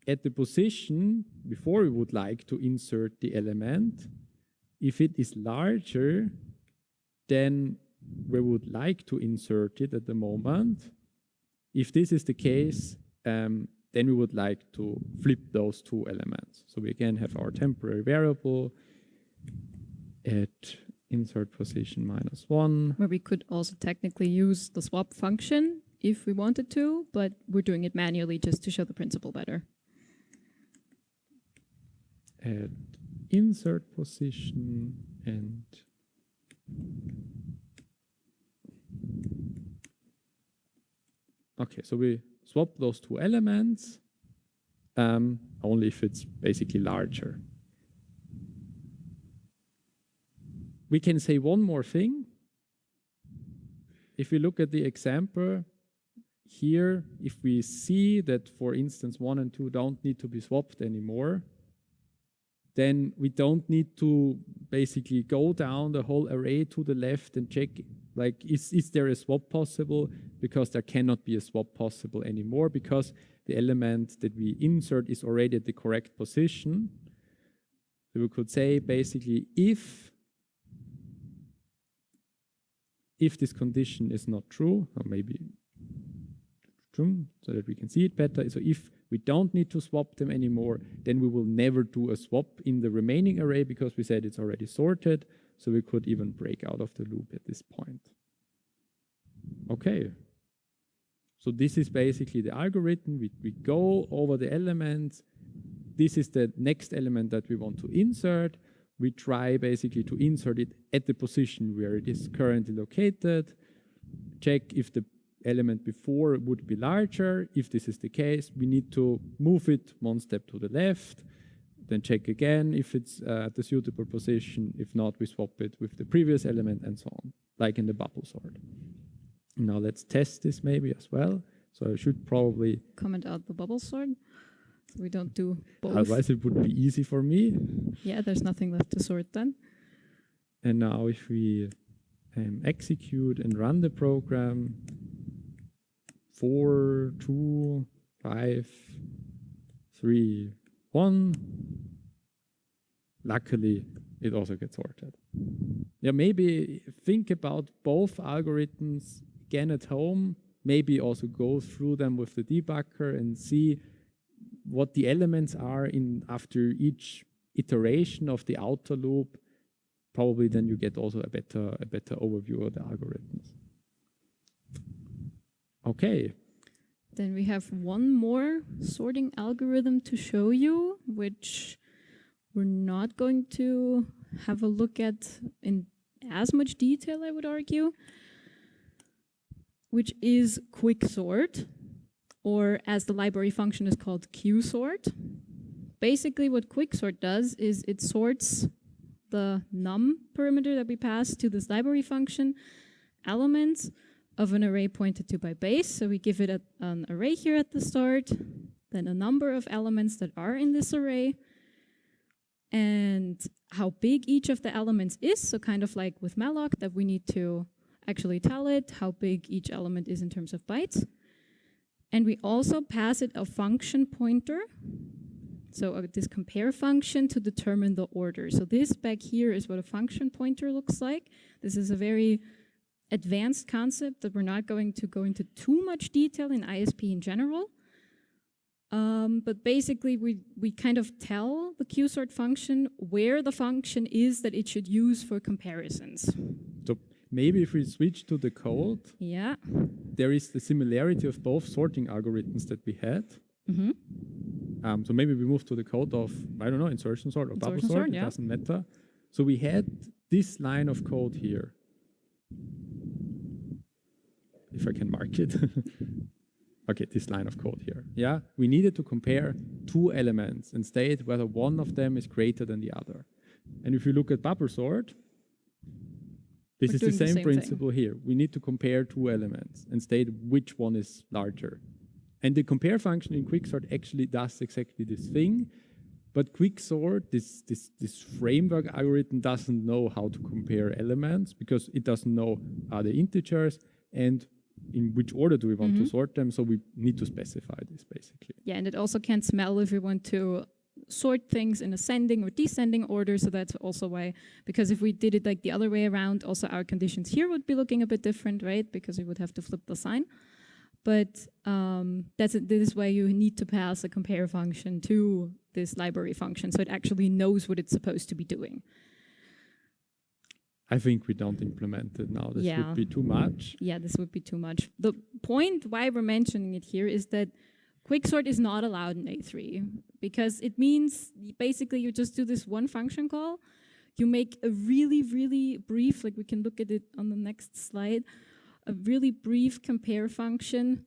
Speaker 1: at the position before we would like to insert the element? If it is larger than we would like to insert it at the moment, if this is the case, then we would like to flip those two elements. So we again have our temporary variable at insert position -1.
Speaker 2: Where we could also technically use the swap function if we wanted to, but we're doing it manually just to show the principle better.
Speaker 1: At insert position and okay, so we swap those two elements only if it's basically larger. We can say one more thing. If we look at the example here, if we see that, for instance, 1 and 2 don't need to be swapped anymore, then we don't need to basically go down the whole array to the left and check, like, is there a swap possible? Because there cannot be a swap possible anymore because the element that we insert is already at the correct position. So we could say basically if this condition is not true, or maybe true, so that we can see it better. So if we don't need to swap them anymore, then we will never do a swap in the remaining array because we said it's already sorted. So we could even break out of the loop at this point. Okay. So this is basically the algorithm. We go over the elements. This is the next element that we want to insert. We try basically to insert it at the position where it is currently located. Check if the element before would be larger. If this is the case, we need to move it one step to the left. Then check again if it's at the suitable position. If not, we swap it with the previous element and so on, like in the bubble sort. Now let's test this maybe as well. So I should probably
Speaker 2: comment out the bubble sort so we don't do both.
Speaker 1: Otherwise it would be easy for me.
Speaker 2: Yeah, there's nothing left to sort then.
Speaker 1: And now if we execute and run the program, 4, 2, 5, 3, 1. Luckily, it also gets sorted. Yeah, maybe think about both algorithms again at home. Maybe also go through them with the debugger and see what the elements are in after each iteration of the outer loop, probably then you get also a better overview of the algorithms. Okay.
Speaker 2: Then we have one more sorting algorithm to show you, which we're not going to have a look at in as much detail, I would argue, which is quicksort, or as the library function is called, qsort. Basically what quicksort does is it sorts the num parameter that we pass to this library function elements of an array pointed to by base. So we give it an array here at the start, then a number of elements that are in this array, and how big each of the elements is. So kind of like with malloc, that we need to actually tell it how big each element is in terms of bytes. And we also pass it a function pointer. So this compare function to determine the order. So this back here is what a function pointer looks like. This is a very advanced concept that we're not going to go into too much detail in ISP in general. But basically we kind of tell the qsort function where the function is that it should use for comparisons.
Speaker 1: So maybe if we switch to the code,
Speaker 2: yeah,
Speaker 1: there is the similarity of both sorting algorithms that we had.
Speaker 2: Mm-hmm.
Speaker 1: So maybe we move to the code of, I don't know, insertion sort or bubble sort, it doesn't matter. So we had this line of code here. If I can mark it. Okay, this line of code here. Yeah, we needed to compare two elements and state whether one of them is greater than the other. And if you look at bubble sort, this is the same principle here. We need to compare two elements and state which one is larger. And the compare function in quicksort actually does exactly this thing, but quicksort, this framework algorithm, doesn't know how to compare elements because it doesn't know are they integers and in which order do we want to sort them, so we need to specify this basically.
Speaker 2: Yeah, and it also can't smell if we want to sort things in ascending or descending order, so that's also why, because if we did it like the other way around, also our conditions here would be looking a bit different, right? Because we would have to flip the sign. But this is why you need to pass a compare function to this library function, so it actually knows what it's supposed to be doing.
Speaker 1: I think we don't implement it now. This would be too much.
Speaker 2: Yeah, this would be too much. The point why we're mentioning it here is that quicksort is not allowed in A3 because it means basically you just do this one function call. You make a really, really brief, like we can look at it on the next slide, a really brief compare function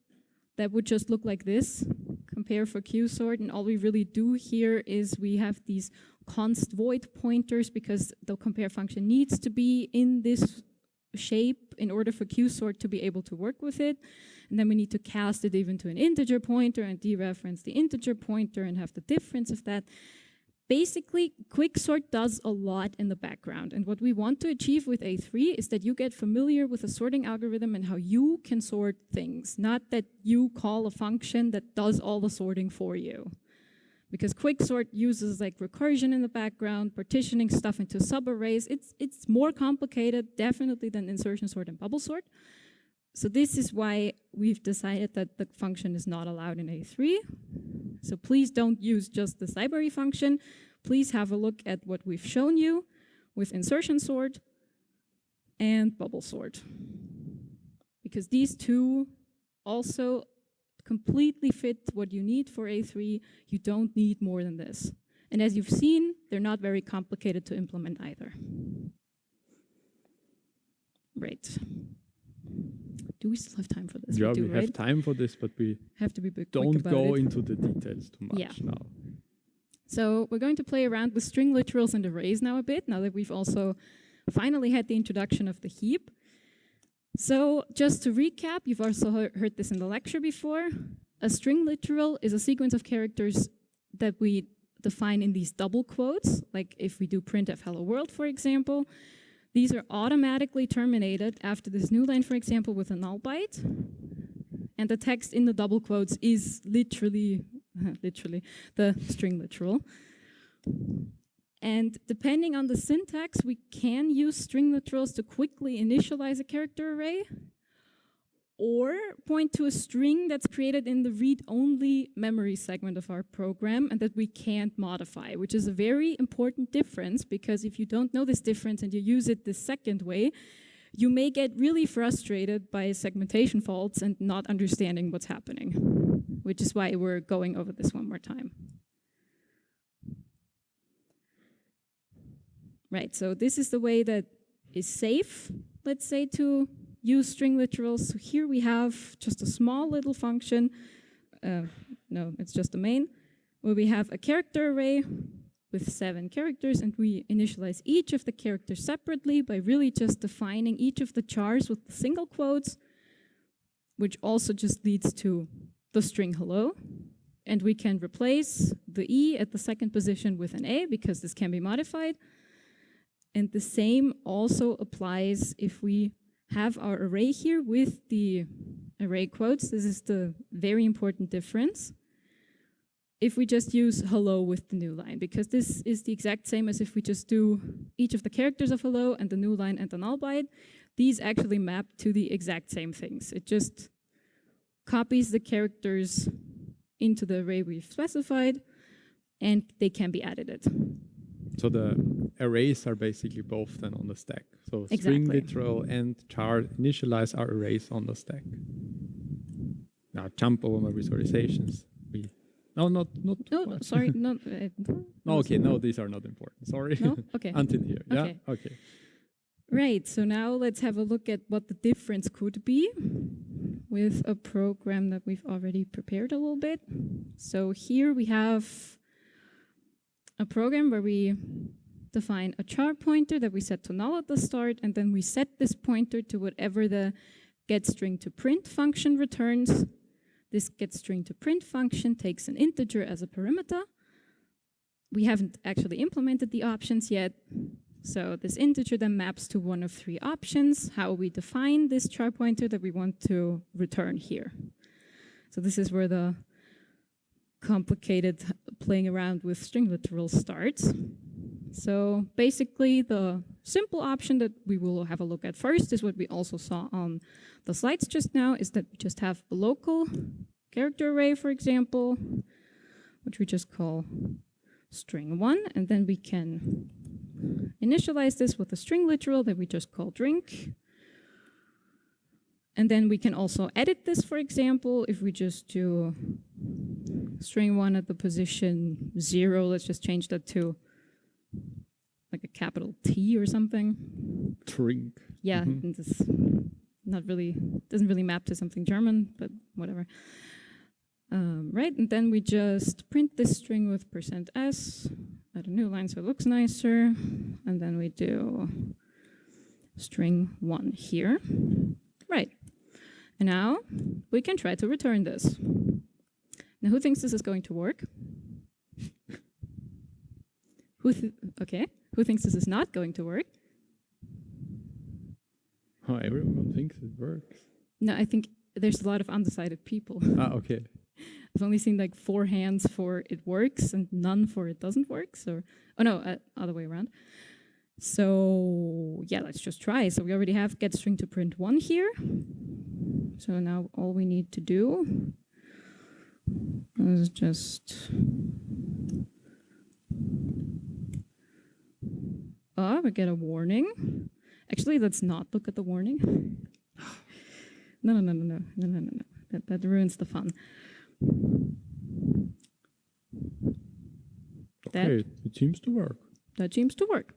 Speaker 2: that would just look like this, compare for qsort, and all we really do here is we have these const void pointers because the compare function needs to be in this shape in order for qsort to be able to work with it. And then we need to cast it even to an integer pointer and dereference the integer pointer and have the difference of that. Basically, quicksort does a lot in the background. And what we want to achieve with A3 is that you get familiar with a sorting algorithm and how you can sort things, not that you call a function that does all the sorting for you. Because quicksort uses like recursion in the background, partitioning stuff into subarrays. It's more complicated, definitely, than insertion sort and bubble sort. So this is why we've decided that the function is not allowed in A3. So please don't use just this library function. Please have a look at what we've shown you with insertion sort and bubble sort. Because these two also completely fit what you need for A3. You don't need more than this. And as you've seen, they're not very complicated to implement either. Right. Do we still have time for this?
Speaker 1: Yeah, we have time for this, but we
Speaker 2: have to be
Speaker 1: don't go into the details too much now.
Speaker 2: So we're going to play around with string literals and arrays now a bit, now that we've also finally had the introduction of the heap. So just to recap, you've also heard this in the lecture before. A string literal is a sequence of characters that we define in these double quotes, like if we do printf hello world, for example. These are automatically terminated after this new line, for example, with a null byte. And the text in the double quotes is literally the string literal. And depending on the syntax, we can use string literals to quickly initialize a character array. or point to a string that's created in the read-only memory segment of our program and that we can't modify, which is a very important difference, because if you don't know this difference and you use it the second way, you may get really frustrated by segmentation faults and not understanding what's happening, which is why we're going over this one more time. Right, so this is the way that is safe, let's say, to use string literals. So here we have just a small little function, no, it's just the main, where we have a character array with 7 characters, and we initialize each of the characters separately by really just defining each of the chars with the single quotes, which also just leads to the string hello. And we can replace the E at the second position with an A, because this can be modified. And the same also applies if we have our array here with the array quotes. This is the very important difference. If we just use hello with the new line, because this is the exact same as if we just do each of the characters of hello and the new line and the null byte. These actually map to the exact same things. It just copies the characters into the array we've specified, and they can be edited.
Speaker 1: So the arrays are basically both then on the stack. So
Speaker 2: Exactly.
Speaker 1: string literal and char initialize our arrays on the stack. Now jump over my visualizations. No,
Speaker 2: sorry, not.
Speaker 1: No, okay, no, these are not important. Sorry.
Speaker 2: No? Okay.
Speaker 1: Until here.
Speaker 2: Okay.
Speaker 1: Yeah. Okay.
Speaker 2: Right, so now let's have a look at what the difference could be with a program that we've already prepared a little bit. So here we have a program where we define a char pointer that we set to null at the start, and then we set this pointer to whatever the getString2print function returns. This getString2print function takes an integer as a parameter. We haven't actually implemented the options yet, so this integer then maps to one of 3 options, how we define this char pointer that we want to return here. So this is where the complicated playing around with string literals starts. So basically the simple option that we will have a look at first is what we also saw on the slides just now, is that we just have a local character array, for example, which we just call string1, and then we can initialize this with a string literal that we just call drink. And then we can also edit this, for example, if we just do string1 at the position 0, let's just change that to like a capital T or something.
Speaker 1: Drink.
Speaker 2: Yeah, and this doesn't really map to something German, but whatever. Right, and then we just print this string with %s at a new line so it looks nicer, and then we do string1 here. Right, and now we can try to return this. Now, who thinks this is going to work? Okay, who thinks this is not going to work?
Speaker 1: Oh, everyone thinks it works.
Speaker 2: No, I think there's a lot of undecided people.
Speaker 1: Okay.
Speaker 2: I've only seen like 4 hands for it works and none for it doesn't work. So, oh no, other way around. So yeah, let's just try. So we already have getString2print1 here. So now all we need to do is just we get a warning. Actually, let's not look at the warning. No. That ruins the fun.
Speaker 1: Okay, it seems to work.
Speaker 2: That seems to work.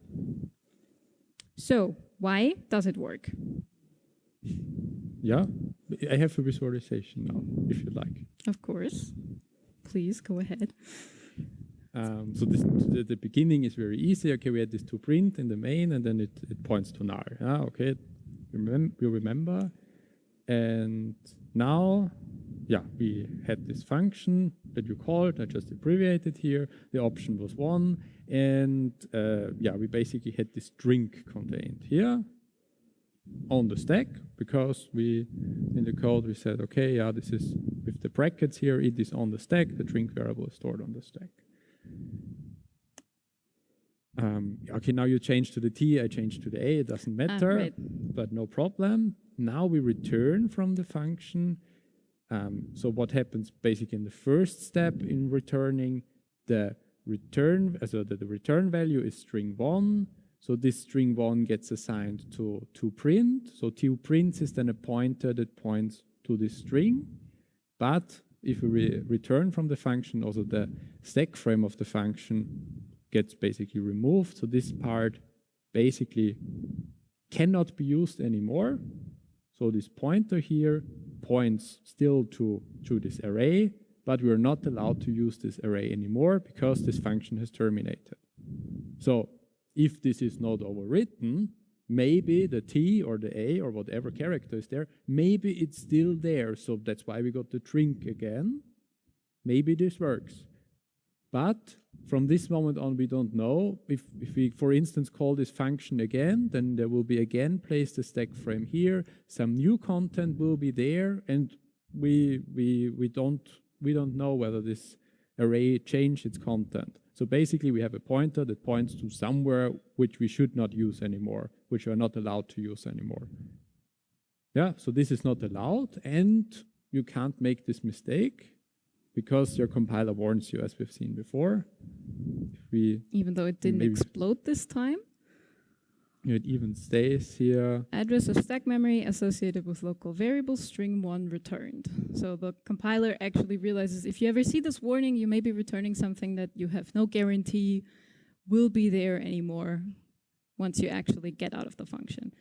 Speaker 2: So, why does it work?
Speaker 1: Yeah, I have a visualization now, if you like.
Speaker 2: Of course. Please go ahead.
Speaker 1: So the beginning is very easy. Okay, we had this toPrint in the main, and then it points to null. Okay, you remember. And now, yeah, we had this function that you called. I just abbreviated here. The option was 1. And yeah, we basically had this drink contained here on the stack, because in the code we said, okay, yeah, this is with the brackets here, it is on the stack. The drink variable is stored on the stack. Okay, now you change to the T, I change to the A, it doesn't matter,
Speaker 2: right.
Speaker 1: but no problem. Now we return from the function. So what happens basically in the first step in returning, the return value is string 1. So this string 1 gets assigned to print. So toPrint is then a pointer that points to this string. But if we return from the function, also the stack frame of the function gets basically removed. So this part basically cannot be used anymore. So this pointer here points still to this array, but we're not allowed to use this array anymore because this function has terminated. So if this is not overwritten, maybe the T or the A or whatever character is there, maybe it's still there. So that's why we got the trink again. Maybe this works. But from this moment on, we don't know. If we, for instance, call this function again, then there will be again placed the stack frame here. Some new content will be there, and we don't know whether this array changed its content. So basically, we have a pointer that points to somewhere which we should not use anymore, which we are not allowed to use anymore. Yeah, so this is not allowed, and you can't make this mistake, because your compiler warns you, as we've seen before.
Speaker 2: Even though it didn't explode this time.
Speaker 1: It even stays here.
Speaker 2: Address of stack memory associated with local variable string 1 returned. So the compiler actually realizes if you ever see this warning, you may be returning something that you have no guarantee will be there anymore once you actually get out of the function.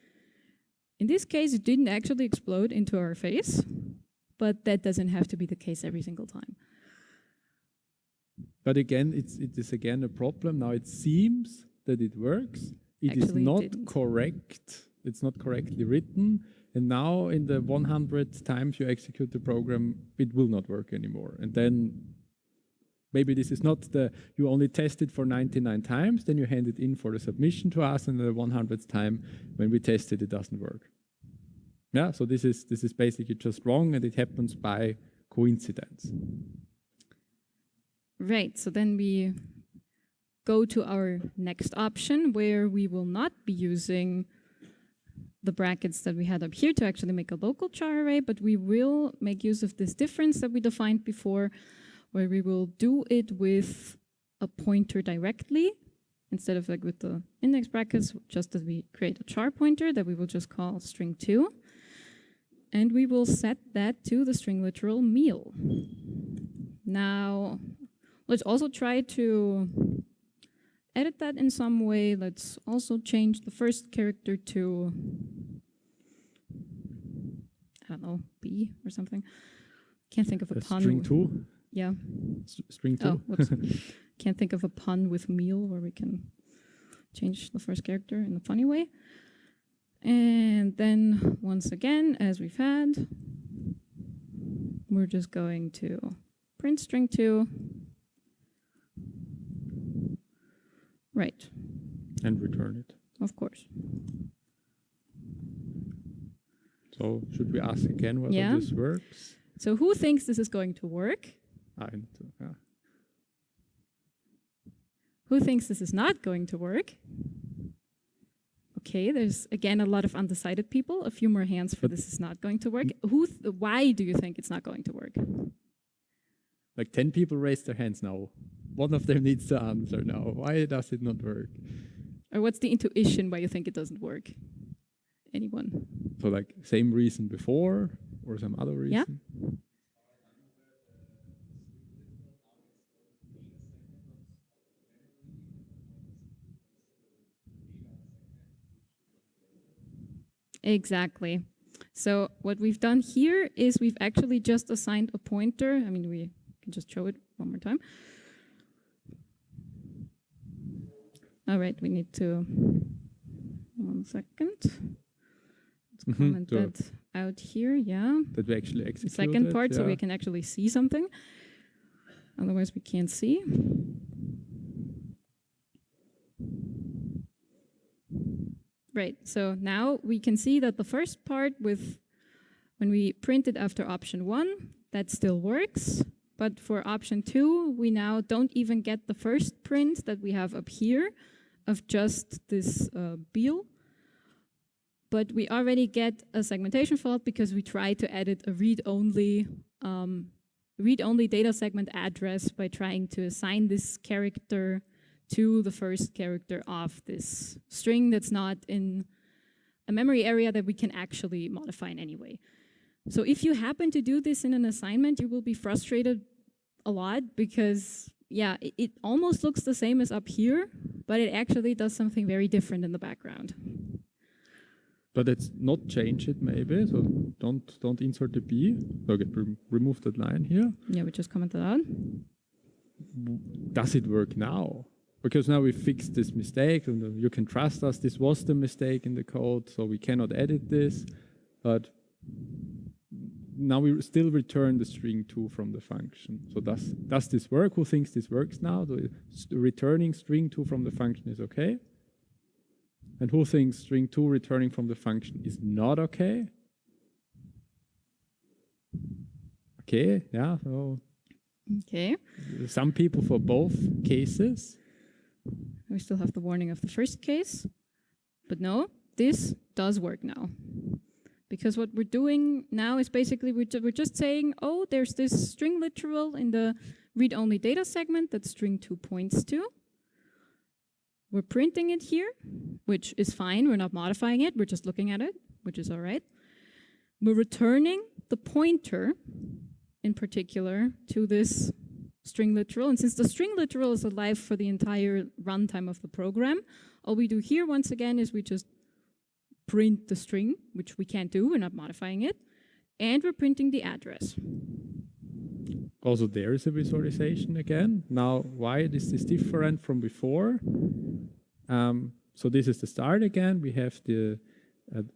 Speaker 2: In this case, it didn't actually explode into our face, but that doesn't have to be the case every single time.
Speaker 1: But again, it is again a problem. Now it seems that it works. It
Speaker 2: Actually,
Speaker 1: is not correct. It's not correctly written. And now in the 100th times you execute the program, it will not work anymore. And then maybe this is not you only test it for 99 times, then you hand it in for the submission to us, and the 100th time when we test it, it doesn't work. Yeah, so this is basically just wrong, and it happens by coincidence.
Speaker 2: Right, so then we go to our next option where we will not be using the brackets that we had up here to actually make a local char array, but we will make use of this difference that we defined before, where we will do it with a pointer directly instead of like with the index brackets, just as we create a char pointer that we will just call string 2. And we will set that to the string literal meal. Now, let's also try to edit that in some way. Let's also change the first character to, I don't know, B or something. Can't think of a pun.
Speaker 1: String 2?
Speaker 2: Yeah.
Speaker 1: String 2?
Speaker 2: Oh, whoops. Can't think of a pun with meal where we can change the first character in a funny way. And then once again, as we've had, we're just going to print string 2. Right.
Speaker 1: And return it.
Speaker 2: Of course.
Speaker 1: So should we ask again whether this works?
Speaker 2: So who thinks this is going to work?
Speaker 1: Yeah.
Speaker 2: Who thinks this is not going to work? Okay, there's again a lot of undecided people. A few more hands for this is not going to work. Why do you think it's not going to work?
Speaker 1: Like 10 people raised their hands now. One of them needs to answer now. Why does it not work?
Speaker 2: Or what's the intuition why you think it doesn't work? Anyone?
Speaker 1: So like same reason before or some other reason?
Speaker 2: Yeah. Exactly. So what we've done here is we've actually just assigned a pointer. I mean, we can just show it one more time. All right, we need to, 1 second. Let's comment that out here, yeah.
Speaker 1: That we actually executed.
Speaker 2: The second part, so we can actually see something. Otherwise, we can't see. Right, so now we can see that the first part with, when we print it after option 1, that still works. But for option 2, we now don't even get the first print that we have up here of just this Beal. But we already get a segmentation fault because we try to edit a read-only data segment address by trying to assign this character to the first character of this string that's not in a memory area that we can actually modify in any way. So if you happen to do this in an assignment, you will be frustrated a lot because, yeah, it almost looks the same as up here, but it actually does something very different in the background.
Speaker 1: But let's not change it maybe, so don't insert the B. Okay, remove that line here.
Speaker 2: Yeah, we just commented out.
Speaker 1: Does it work now? Because now we fixed this mistake, and you can trust us, this was the mistake in the code, so we cannot edit this, but now we still return the string 2 from the function. So does this work? Who thinks this works now? The returning string 2 from the function is okay? And who thinks string 2 returning from the function is not okay? Okay, yeah, so
Speaker 2: okay.
Speaker 1: Some people for both cases.
Speaker 2: We still have the warning of the first case, but no, this does work now. Because what we're doing now is basically we're just saying, oh, there's this string literal in the read-only data segment that string 2 points to. We're printing it here, which is fine. We're not modifying it. We're just looking at it, which is all right. We're returning the pointer, in particular, to this string literal. And since the string literal is alive for the entire runtime of the program, all we do here, once again, is we just print the string, which we can't do. We're not modifying it. And we're printing the address.
Speaker 1: Also, there is a visualization again. Now, why is this different from before? So this is the start again. We have the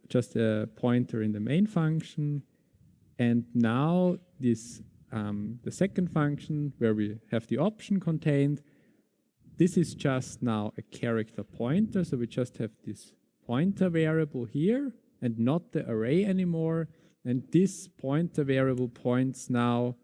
Speaker 1: just a pointer in the main function. And now this the second function where we have the option contained, this is just now a character pointer. So we just have this pointer variable here and not the array anymore. And this pointer variable points now.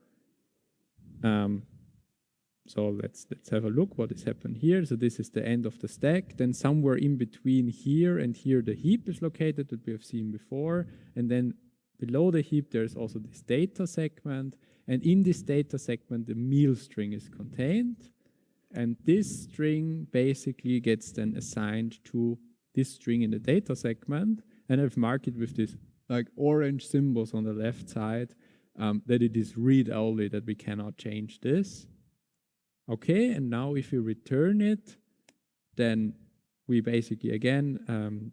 Speaker 1: So let's have a look what has happened here. So this is the end of the stack. Then somewhere in between here and here the heap is located that we have seen before. And then below the heap there's also this data segment. And in this data segment the meal string is contained. And this string basically gets then assigned to this string in the data segment. And I've marked it with this like orange symbols on the left side. That it is read-only, that we cannot change this. Okay, and now if you return it, then we basically again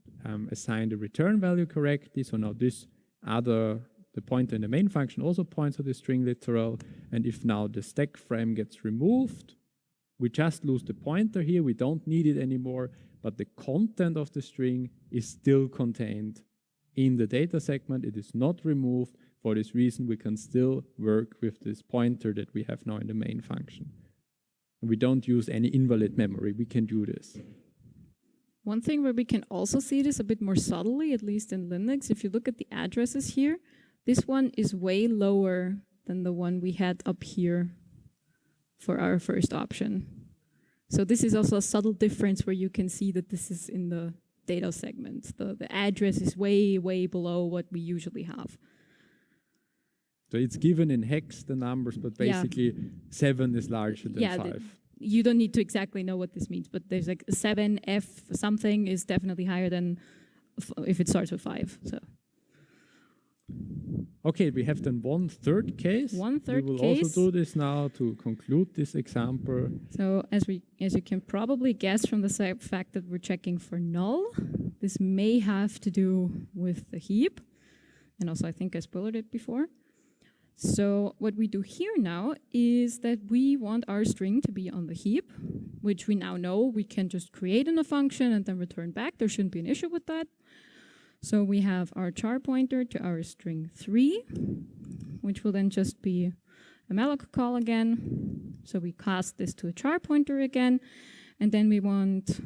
Speaker 1: assign the return value correctly. So now this the pointer in the main function also points to the string literal. And if now the stack frame gets removed, we just lose the pointer here. We don't need it anymore, but the content of the string is still contained in the data segment. It is not removed. For this reason, we can still work with this pointer that we have now in the main function. And we don't use any invalid memory. We can do this.
Speaker 2: One thing where we can also see this a bit more subtly, at least in Linux, if you look at the addresses here, this one is way lower than the one we had up here for our first option. So this is also a subtle difference where you can see that this is in the data segment. The address is way, way below what we usually have.
Speaker 1: So it's given in hex, the numbers, but basically 7 is larger than 5.
Speaker 2: You don't need to exactly know what this means, but there's like 7F something is definitely higher than if it starts with 5. So.
Speaker 1: Okay, we have then one third case.
Speaker 2: One third case.
Speaker 1: We will also do this now to conclude this example.
Speaker 2: So as you can probably guess from the fact that we're checking for null, this may have to do with the heap. And also I think I spoiled it before. So what we do here now is that we want our string to be on the heap, which we now know we can just create in a function and then return back. There shouldn't be an issue with that. So we have our char pointer to our string 3, which will then just be a malloc call again. So we cast this to a char pointer again, and then we want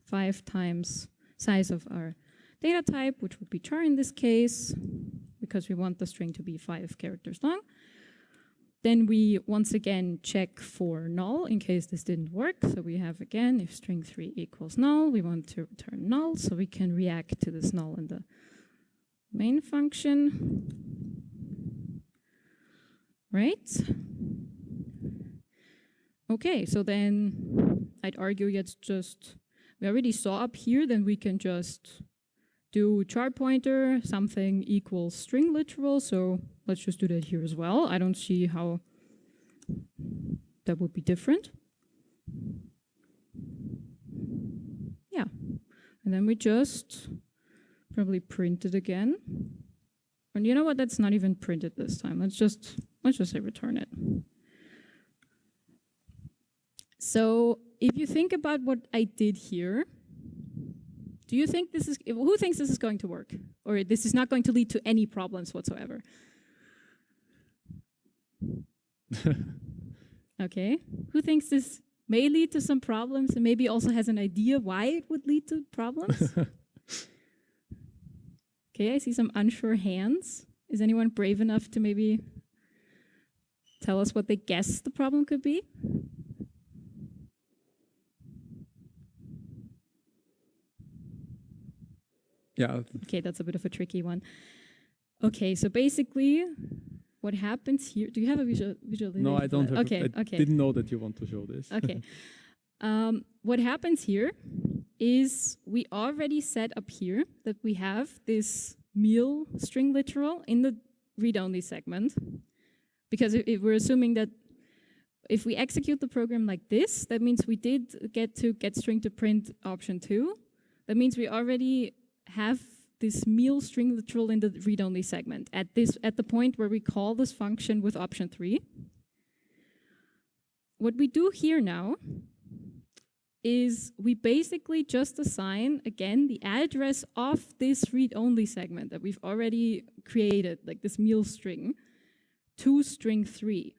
Speaker 2: 5 times size of our data type, which would be char in this case, because we want the string to be 5 characters long. Then we once again check for null in case this didn't work. So we have again, if string 3 equals null, we want to return null, so we can react to this null in the main function. Right? Okay, so then I'd argue it's just, we already saw up here, then we can just do chart pointer, something equals string literal, so let's just do that here as well. I don't see how that would be different. Yeah, and then we just probably print it again. And you know what, that's not even printed this time. Let's just say return it. So if you think about what I did here, do you think this is, who thinks this is going to work? Or this is not going to lead to any problems whatsoever? Okay, who thinks this may lead to some problems and maybe also has an idea why it would lead to problems? Okay, I see some unsure hands. Is anyone brave enough to maybe tell us what they guess the problem could be?
Speaker 1: Yeah.
Speaker 2: Okay, that's a bit of a tricky one. Okay, so basically, what happens here? Do you have a visualization?
Speaker 1: No, I don't have.
Speaker 2: Okay,
Speaker 1: I didn't know that you want to show this.
Speaker 2: Okay. What happens here is we already set up here that we have this meal string literal in the read-only segment, because if we're assuming that if we execute the program like this, that means we did get to get string to print option 2. That means we already have this meal string literal in the read-only segment at the point where we call this function with option 3. What we do here now is we basically just assign, again, the address of this read-only segment that we've already created, like this meal string, to string 3.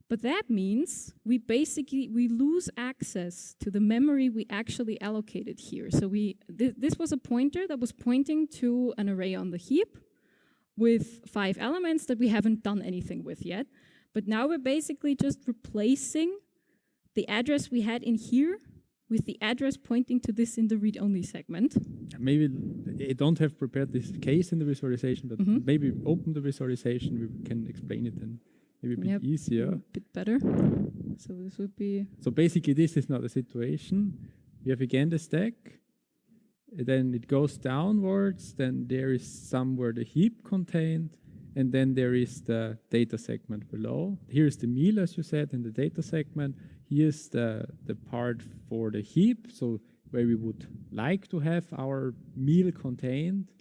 Speaker 2: But that means we lose access to the memory we actually allocated here. So this was a pointer that was pointing to an array on the heap with 5 elements that we haven't done anything with yet. But now we're basically just replacing the address we had in here with the address pointing to this in the read-only segment.
Speaker 1: Maybe I don't have prepared this case in the visualization, but maybe open the visualization, we can explain it then. Maybe a bit easier.
Speaker 2: A bit better. So this would be...
Speaker 1: So basically this is not a situation. We have again the stack, then it goes downwards, then there is somewhere the heap contained, and then there is the data segment below. Here's the meal, as you said, in the data segment. Here's the part for the heap, so where we would like to have our meal contained.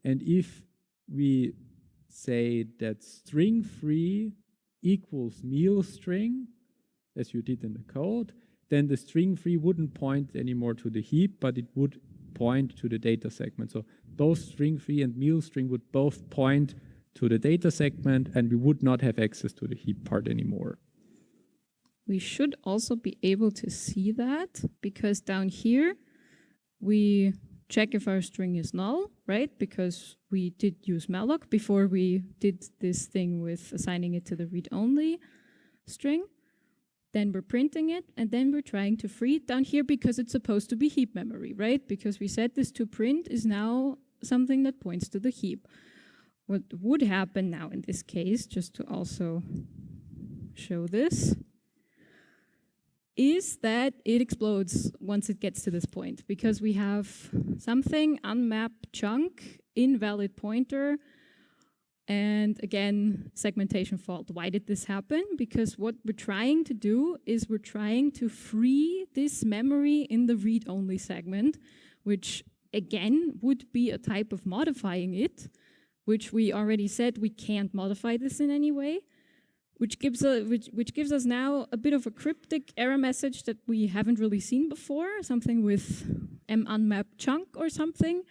Speaker 1: And if we say that string 3 equals meal string, as you did in the code, then the string 3 wouldn't point anymore to the heap, but it would point to the data segment. So both string 3 and meal string would both point to the data segment, and we would not have access to the heap part anymore.
Speaker 2: We should also be able to see that, because down here we check if our string is null, right? Because we did use malloc before we did this thing with assigning it to the read-only string. Then we're printing it, and then we're trying to free it down here because it's supposed to be heap memory, right? Because we set this to print is now something that points to the heap. What would happen now in this case, just to also show this, is that it explodes once it gets to this point, because we have something unmapped chunk, invalid pointer, and again, segmentation fault. Why did this happen? Because what we're trying to do is we're trying to free this memory in the read-only segment, which again would be a type of modifying it, which we already said we can't modify this in any way. Which gives us now a bit of a cryptic error message that we haven't really seen before, something with unmapped chunk or something,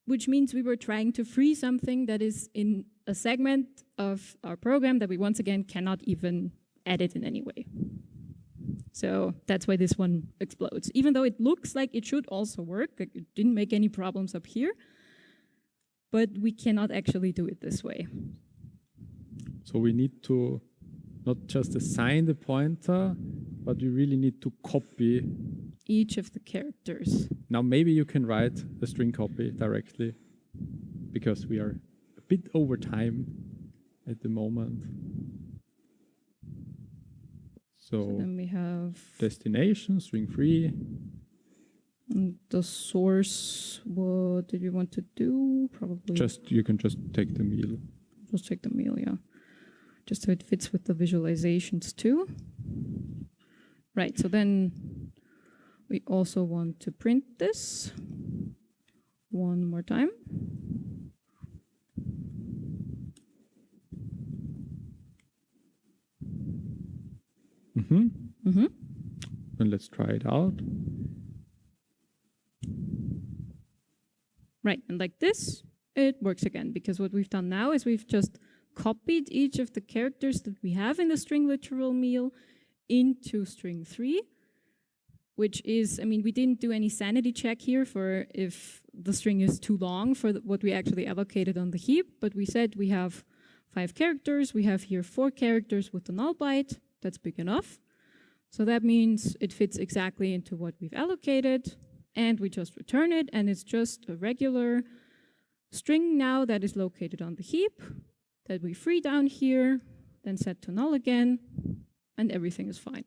Speaker 2: which means we were trying to free something that is in a segment of our program that we once again cannot even edit in any way. So that's why this one explodes. Even though it looks like it should also work, like it didn't make any problems up here, but we cannot actually do it this way.
Speaker 1: So we need to not just assign the pointer, but we really need to copy
Speaker 2: each of the characters.
Speaker 1: Now maybe you can write a string copy directly, because we are a bit over time at the moment. So
Speaker 2: then we have
Speaker 1: destination, string free.
Speaker 2: The source, what did we want to do? Probably
Speaker 1: You can just take the meal.
Speaker 2: just take the meal, yeah. Just so it fits with the visualizations too. Right, so then we also want to print this one more time.
Speaker 1: And let's try it out.
Speaker 2: Right, and like this, it works again, because what we've done now is we've just copied each of the characters that we have in the string literal meal into string 3, which is, I mean, we didn't do any sanity check here for if the string is too long for what we actually allocated on the heap, but we said we have 5 characters, we have here 4 characters with the null byte, that's big enough. So that means it fits exactly into what we've allocated, and we just return it, and it's just a regular string now that is located on the heap, that we free down here, then set to null again, and everything is fine.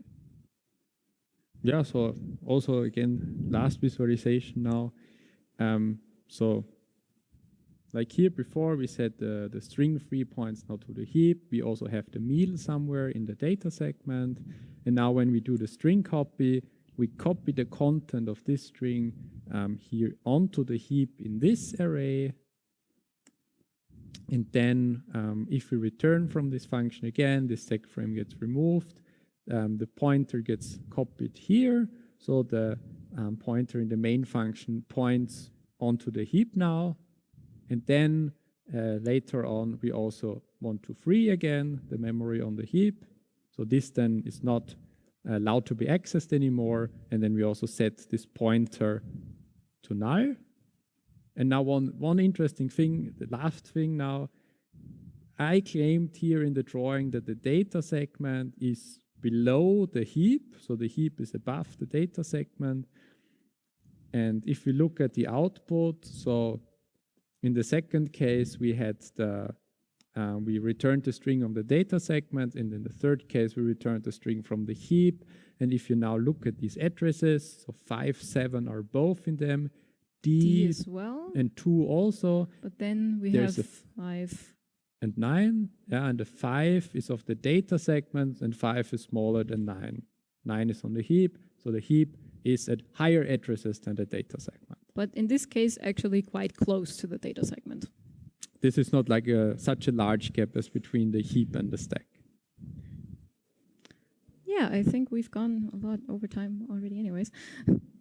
Speaker 1: Yeah, so also again, last visualization now. So like here before, we set the string free points now to the heap. We also have the meal somewhere in the data segment. And now when we do the string copy, we copy the content of this string here onto the heap in this array. And then if we return from this function again, this seg frame gets removed. The pointer gets copied here. So the pointer in the main function points onto the heap now. And then later on, we also want to free again the memory on the heap. So this then is not allowed to be accessed anymore. And then we also set this pointer to null. And now one interesting thing, the last thing now, I claimed here in the drawing that the data segment is below the heap. So the heap is above the data segment. And if we look at the output, so in the second case, we had we returned the string on the data segment, and in the third case, we returned the string from the heap. And if you now look at these addresses, so 5, 7 are both in them, D
Speaker 2: as well,
Speaker 1: and 2 also.
Speaker 2: But then we have 5
Speaker 1: and 9. Yeah, and the 5 is of the data segment, and 5 is smaller than 9. 9 is on the heap, so the heap is at higher addresses than the data segment.
Speaker 2: But in this case, actually quite close to the data segment.
Speaker 1: This is not like such a large gap as between the heap and the stack.
Speaker 2: Yeah, I think we've gone a lot over time already anyways.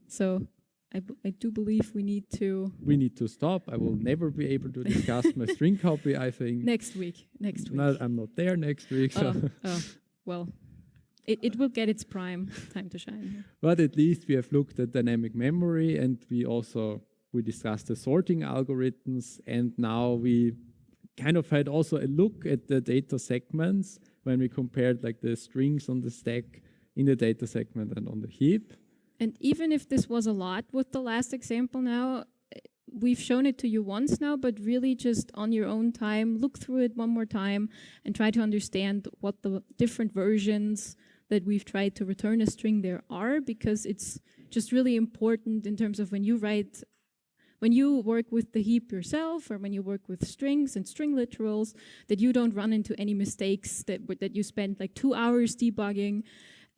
Speaker 2: So I do believe we need to...
Speaker 1: We need to stop. I will never be able to discuss my string copy, I think.
Speaker 2: Next week.
Speaker 1: No, I'm not there next week. So.
Speaker 2: Well, it will get its prime time to shine.
Speaker 1: But at least we have looked at dynamic memory, and we discussed the sorting algorithms, and now we kind of had also a look at the data segments when we compared like the strings on the stack in the data segment and on the heap.
Speaker 2: And even if this was a lot with the last example now, we've shown it to you once now, but really just on your own time, look through it one more time and try to understand what the different versions that we've tried to return a string there are, because it's just really important in terms of when you work with the heap yourself, or when you work with strings and string literals, that you don't run into any mistakes that you spend like 2 hours debugging,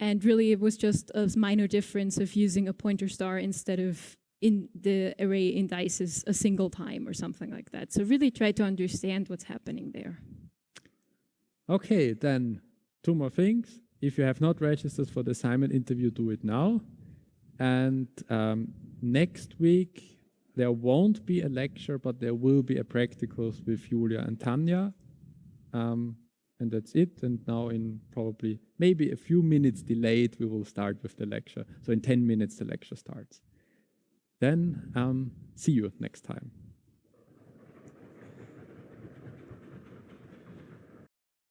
Speaker 2: and really it was just a minor difference of using a pointer star instead of in the array indices a single time or something like that. So really try to understand what's happening there.
Speaker 1: Okay, then 2 more things. If you have not registered for the assignment interview, do it now. And next week, there won't be a lecture, but there will be a practicals with Julia and Tanya. And that's it. And now in probably maybe a few minutes delayed, we will start with the lecture. So in 10 minutes, the lecture starts. Then see you next time.